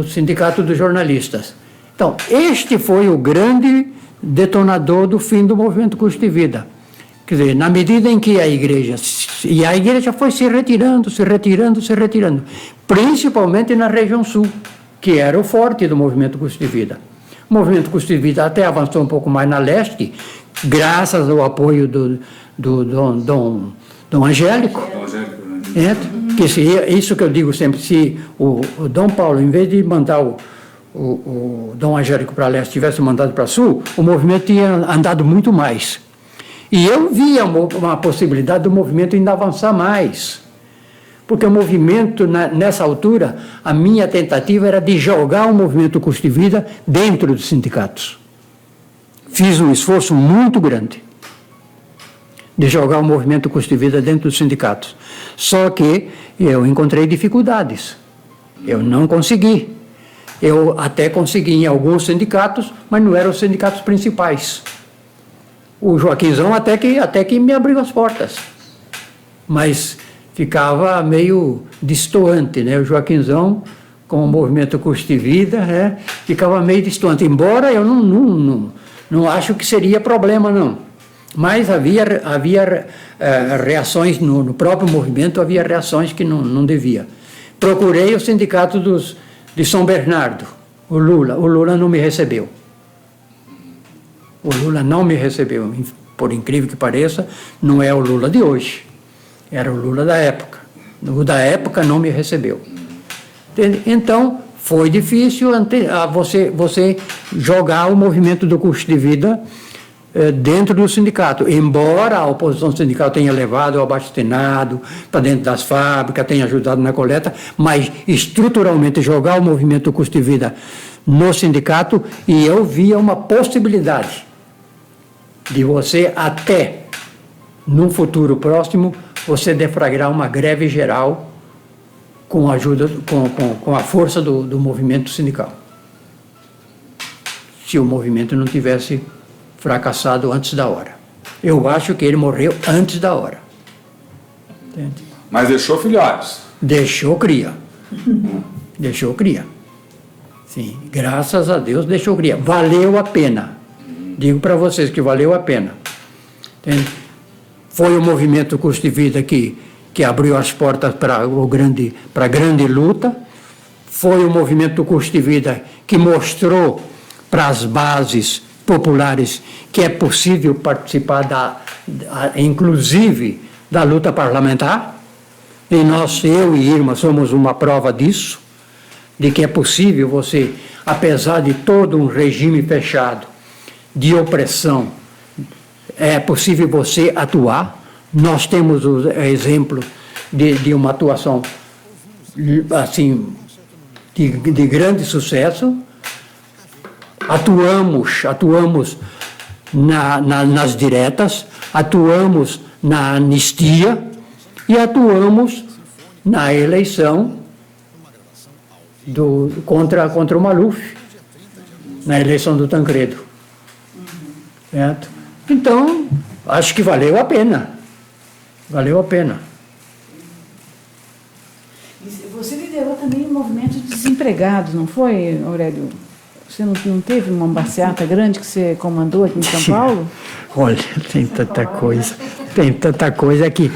Speaker 3: sindicato dos jornalistas. Então, este foi o grande detonador do fim do movimento custo de vida. Quer dizer, na medida em que a igreja foi se retirando, principalmente na região sul, que era o forte do movimento custo de vida. O movimento custo de vida até avançou um pouco mais na leste, graças ao apoio do Dom Angélico. Isso que eu digo sempre, se o Dom Paulo, em vez de mandar o Dom Angélico para leste, tivesse mandado para sul, o movimento tinha andado muito mais. E eu via uma possibilidade do movimento ainda avançar mais, porque o movimento, nessa altura, a minha tentativa era de jogar o movimento Custo de Vida dentro dos sindicatos. Fiz um esforço muito grande de jogar o movimento Custo de Vida dentro dos sindicatos. Só que eu encontrei dificuldades. Eu não consegui. Eu até consegui em alguns sindicatos, mas não eram os sindicatos principais. O Joaquinzão até que me abriu as portas. Mas ficava meio distoante, né? O Joaquinzão, com o movimento Custo de Vida, né? Ficava meio distoante. Embora eu não acho que seria problema, não. Mas havia reações no próprio movimento, havia reações que não devia. Procurei o sindicato de São Bernardo, o Lula não me recebeu. O Lula não me recebeu, por incrível que pareça, não é o Lula de hoje, era o Lula da época. O da época não me recebeu. Entende? Então, foi difícil você jogar o movimento do custo de vida dentro do sindicato, embora a oposição sindical tenha levado o abaixo-assinado para dentro das fábricas, tenha ajudado na coleta, mas estruturalmente jogar o movimento do custo de vida no sindicato, e eu via uma possibilidade de você até, num futuro próximo, você deflagrar uma greve geral com a ajuda, com a força do movimento sindical. Se o movimento não tivesse fracassado antes da hora. Eu acho que ele morreu antes da hora. Entende?
Speaker 1: Mas deixou filhotes.
Speaker 3: Deixou cria. Deixou cria. Sim, graças a Deus deixou cria. Valeu a pena. Digo para vocês que valeu a pena. Entende? Foi o movimento Custo de Vida que abriu as portas para a grande luta. Foi o movimento Custo de Vida que mostrou para as bases populares que é possível participar inclusive da luta parlamentar, e eu e Irma somos uma prova disso, de que é possível você, apesar de todo um regime fechado de opressão, é possível você atuar. Nós temos o exemplo de uma atuação assim de grande sucesso. Atuamos nas diretas, atuamos na anistia e atuamos na eleição contra o Maluf, na eleição do Tancredo. Certo? Então, acho que valeu a pena. Valeu a pena.
Speaker 2: Você liderou também o movimento de desempregados, não foi, Aurélio? Você não teve uma passeata grande que você comandou aqui em São Paulo?
Speaker 3: Olha, tem tanta coisa que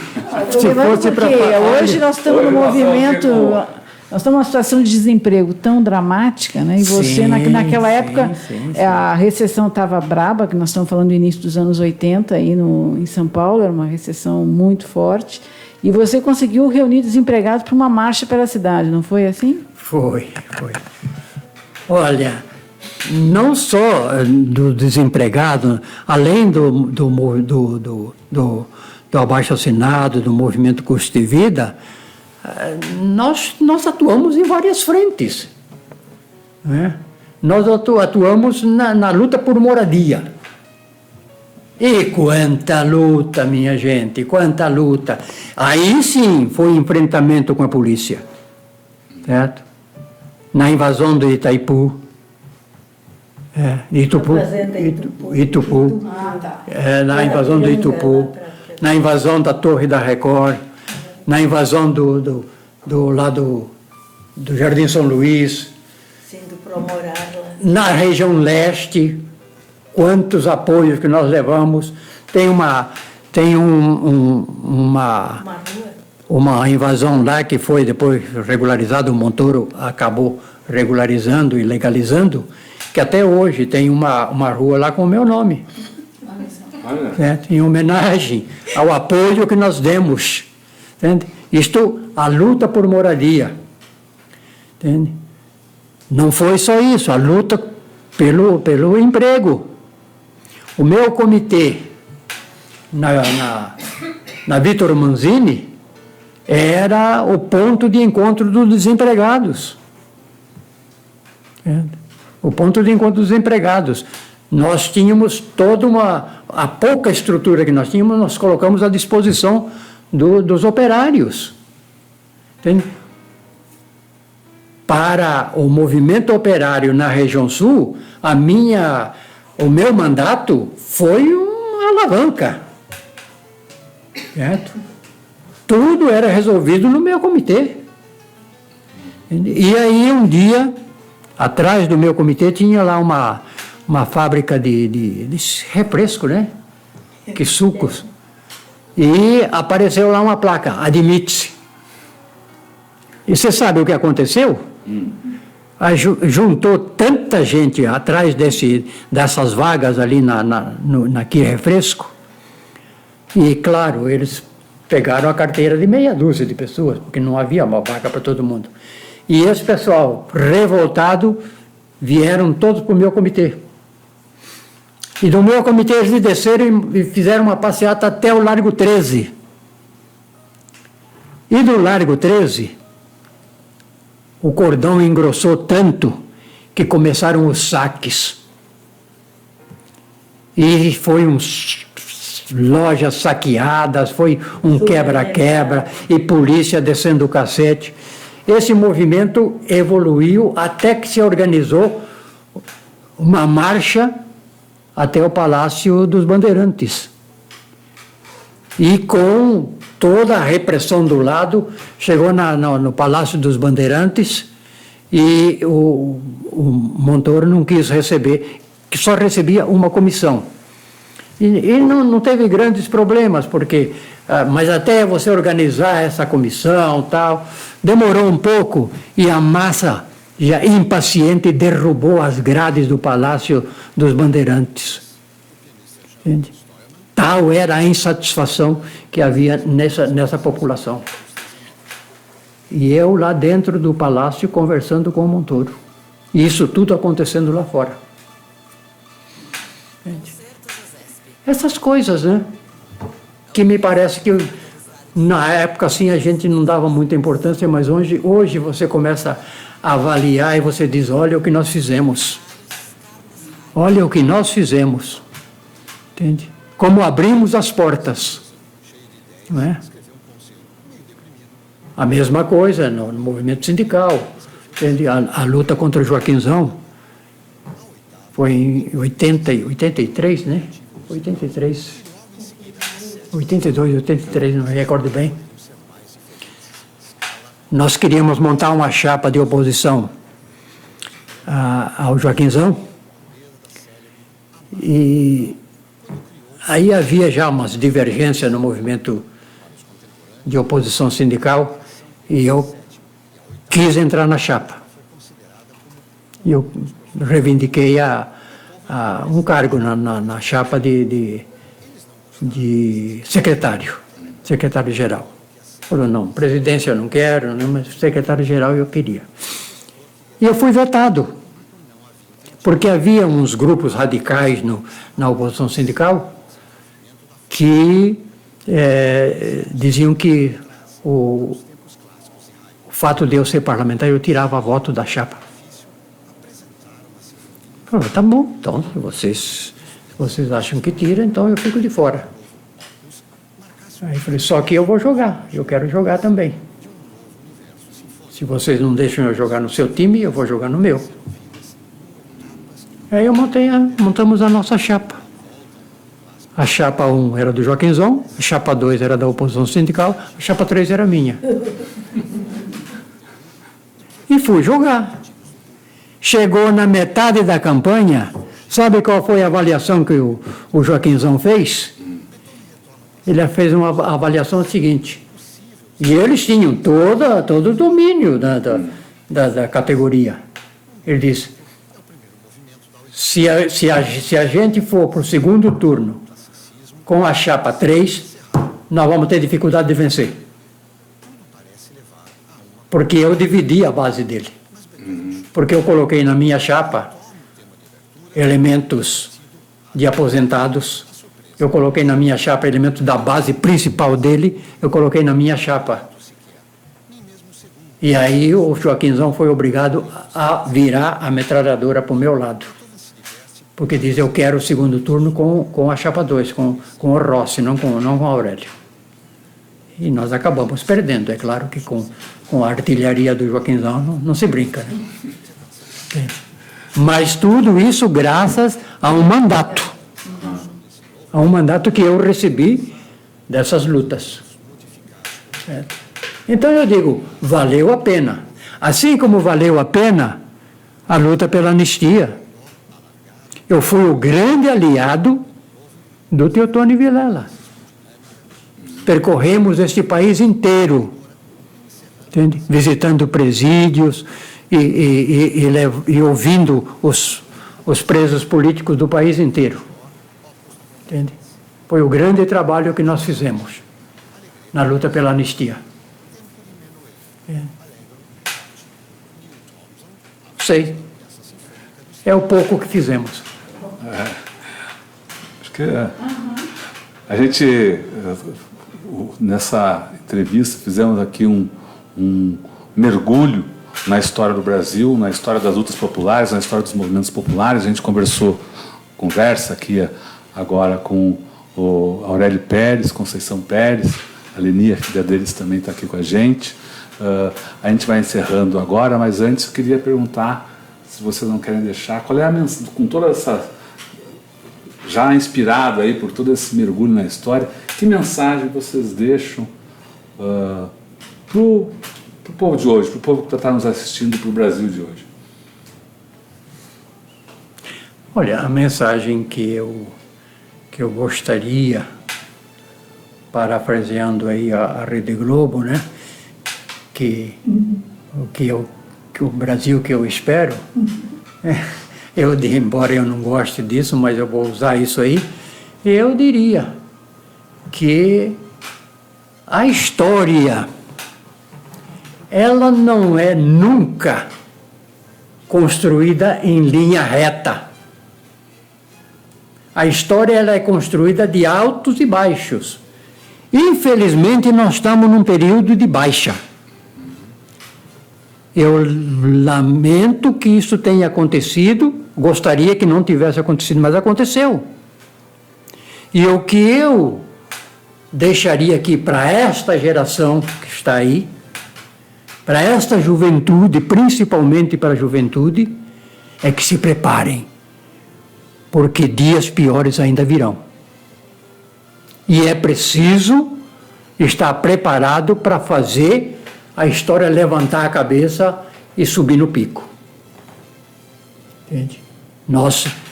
Speaker 2: se fosse para hoje nós estamos no movimento, nós estamos numa situação de desemprego tão dramática, né? E você naquela época a recessão estava braba, que nós estamos falando do início dos anos 80 aí em São Paulo, era uma recessão muito forte, e você conseguiu reunir desempregados para uma marcha pela cidade, não foi assim? Foi.
Speaker 3: Olha, não só do desempregado, além do abaixo-assinado, do movimento Custo de Vida, nós atuamos em várias frentes. Né? Nós atuamos na luta por moradia. E quanta luta, minha gente, quanta luta. Aí sim foi enfrentamento com a polícia. Certo? Na invasão do Itaipu. Itupu, na invasão do Itupu, na invasão da Torre da Record, na invasão do lado do Jardim São Luís, na região leste, quantos apoios que nós levamos. Tem uma invasão lá que foi depois regularizada, o Montoro acabou regularizando e legalizando, que até hoje tem uma rua lá com o meu nome. Em homenagem ao apoio que nós demos. Entende? Isto, a luta por moradia. Entende? Não foi só isso, a luta pelo emprego. O meu comitê, na Vitor Manzini, era o ponto de encontro dos desempregados. O ponto de encontro dos empregados. Nós tínhamos toda a pouca estrutura que nós tínhamos, nós colocamos à disposição dos operários. Entende? Para o movimento operário na região sul, o meu mandato foi uma alavanca. Certo? Tudo era resolvido no meu comitê. E aí, um dia, atrás do meu comitê, tinha lá uma fábrica de refresco, né? Que sucos. E apareceu lá uma placa, admite-se. E você sabe o que aconteceu? Juntou tanta gente atrás dessas vagas ali naquele refresco. E, claro, eles pegaram a carteira de meia dúzia de pessoas, porque não havia uma vaga para todo mundo. E esse pessoal, revoltado, vieram todos para o meu comitê. E do meu comitê eles desceram e fizeram uma passeata até o Largo 13. E do Largo 13, o cordão engrossou tanto que começaram os saques. E foi lojas saqueadas, foi um quebra-quebra, e polícia descendo o cacete. Esse movimento evoluiu até que se organizou uma marcha até o Palácio dos Bandeirantes. E com toda a repressão do lado, chegou no Palácio dos Bandeirantes e o Montoro não quis receber, que só recebia uma comissão. E não teve grandes problemas, porque mas até você organizar essa comissão tal, demorou um pouco e a massa, já impaciente, derrubou as grades do Palácio dos Bandeirantes. Entende? Tal era a insatisfação que havia nessa população. E eu lá dentro do palácio conversando com o Montoro. E isso tudo acontecendo lá fora. Entende? Essas coisas, né? Que me parece que na época assim a gente não dava muita importância, mas hoje você começa a avaliar e você diz, olha o que nós fizemos. Olha o que nós fizemos. Entende? Como abrimos as portas. Não é? A mesma coisa no movimento sindical. Entende? A luta contra o Joaquinzão foi em 83, né? 82, 83, não me recordo bem. Nós queríamos montar uma chapa de oposição ao Joaquinzão. E aí havia já umas divergências no movimento de oposição sindical e eu quis entrar na chapa. E eu reivindiquei um cargo na chapa de secretário-geral. Falou, não, presidência eu não quero, mas secretário-geral eu queria. E eu fui vetado, porque havia uns grupos radicais na oposição sindical que diziam que o fato de eu ser parlamentar, eu tirava voto da chapa. Falei, tá bom, então, se vocês acham que tira, então eu fico de fora. Aí eu falei, só que eu vou jogar, eu quero jogar também. Se vocês não deixam eu jogar no seu time, eu vou jogar no meu. Aí montamos a nossa chapa. A chapa 1 era do Joaquinzão, a chapa 2 era da oposição sindical, a chapa 3 era minha. E fui jogar. Chegou na metade da campanha, sabe qual foi a avaliação que o Joaquinzão fez? Ele fez uma avaliação seguinte, e eles tinham todo o domínio da categoria. Ele disse, se a gente for para o segundo turno com a chapa 3, nós vamos ter dificuldade de vencer. Porque eu dividi a base dele. Porque eu coloquei na minha chapa elementos de aposentados, eu coloquei na minha chapa elementos da base principal dele, eu coloquei na minha chapa E aí o Joaquinzão foi obrigado a virar a metralhadora para o meu lado. Porque diz, eu quero o segundo turno com a chapa 2, com o Rossi, não com o Aurélio. E nós acabamos perdendo. É claro que com a artilharia do Joaquinzão não se brinca, né? Mas tudo isso graças a um mandato. A um mandato que eu recebi dessas lutas. Certo? Então eu digo, valeu a pena. Assim como valeu a pena a luta pela anistia. Eu fui o grande aliado do Teotônio Vilela. Percorremos este país inteiro, entende? Visitando presídios e ouvindo os presos políticos do país inteiro. Entende? Foi o grande trabalho que nós fizemos na luta pela anistia. Sei. É o pouco que fizemos.
Speaker 1: Acho que a gente, nessa entrevista, fizemos aqui um mergulho na história do Brasil, na história das lutas populares, na história dos movimentos populares. A gente conversa aqui agora com o Aurélio Pérez, Conceição Pérez, a Leni, a filha deles, também está aqui com a gente. A gente vai encerrando agora, mas antes eu queria perguntar, se vocês não querem deixar, qual é a mensagem, com toda essa, já inspirado aí por todo esse mergulho na história, que mensagem vocês deixam para o povo de hoje, para o povo que está nos assistindo, para o Brasil de hoje?
Speaker 3: Olha, a mensagem que eu gostaria, parafraseando aí a Rede Globo, né, que o Brasil que eu espero, embora eu não goste disso, mas eu vou usar isso aí, eu diria que a história, ela não é nunca construída em linha reta. A história ela é construída de altos e baixos. Infelizmente, nós estamos num período de baixa. Eu lamento que isso tenha acontecido, gostaria que não tivesse acontecido, mas aconteceu. E o que eu deixaria aqui para esta geração que está aí, para esta juventude, principalmente para a juventude, é que se preparem, porque dias piores ainda virão. E é preciso estar preparado para fazer a história levantar a cabeça e subir no pico. Entende?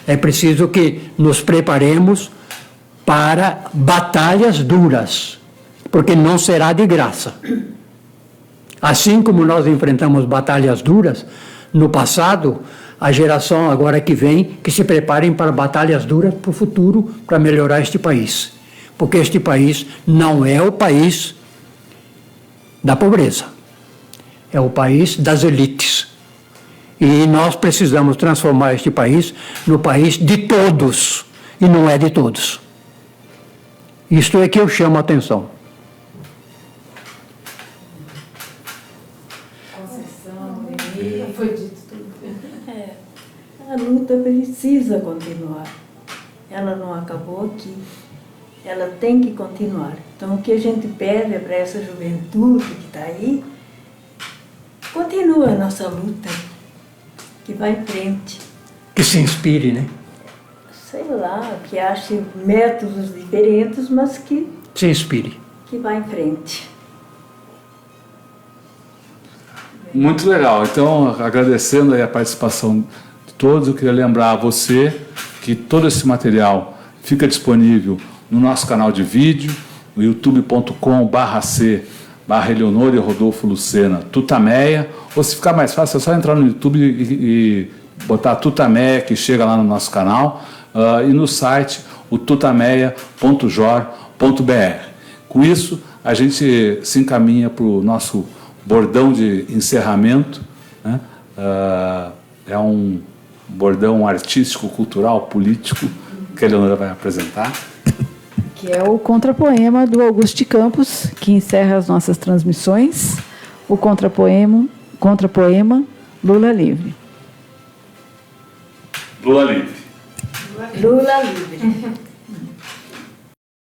Speaker 3: É preciso que nos preparemos para batalhas duras, porque não será de graça. Assim como nós enfrentamos batalhas duras no passado, a geração agora que vem, que se preparem para batalhas duras para o futuro, para melhorar este país. Porque este país não é o país da pobreza. É o país das elites. E nós precisamos transformar este país no país de todos, e não é de todos. Isto é que eu chamo a atenção.
Speaker 4: Conceição, Leni, foi dito tudo. A luta precisa continuar. Ela não acabou aqui. Ela tem que continuar. Então, o que a gente pede para essa juventude que está aí, continua a nossa luta, que vai em frente.
Speaker 3: Que se inspire, né?
Speaker 4: Sei lá, que ache métodos diferentes, mas que
Speaker 3: se inspire.
Speaker 4: Que vai em frente.
Speaker 1: Muito legal. Então, agradecendo aí a participação de todos, eu queria lembrar a você que todo esse material fica disponível no nosso canal de vídeo, no youtube.com/c/Eleonora e Rodolfo Lucena Tutameia, ou se ficar mais fácil, é só entrar no YouTube e botar Tutameia, que chega lá no nosso canal, e no site, o tutameia.jor.br. Com isso, a gente se encaminha para o nosso bordão de encerramento, né? É um bordão artístico, cultural, político, que a Eleonora vai apresentar.
Speaker 2: Que é o contrapoema do Augusto de Campos, que encerra as nossas transmissões. o contrapoema Lula Livre.
Speaker 1: Lula livre.
Speaker 4: Lula livre.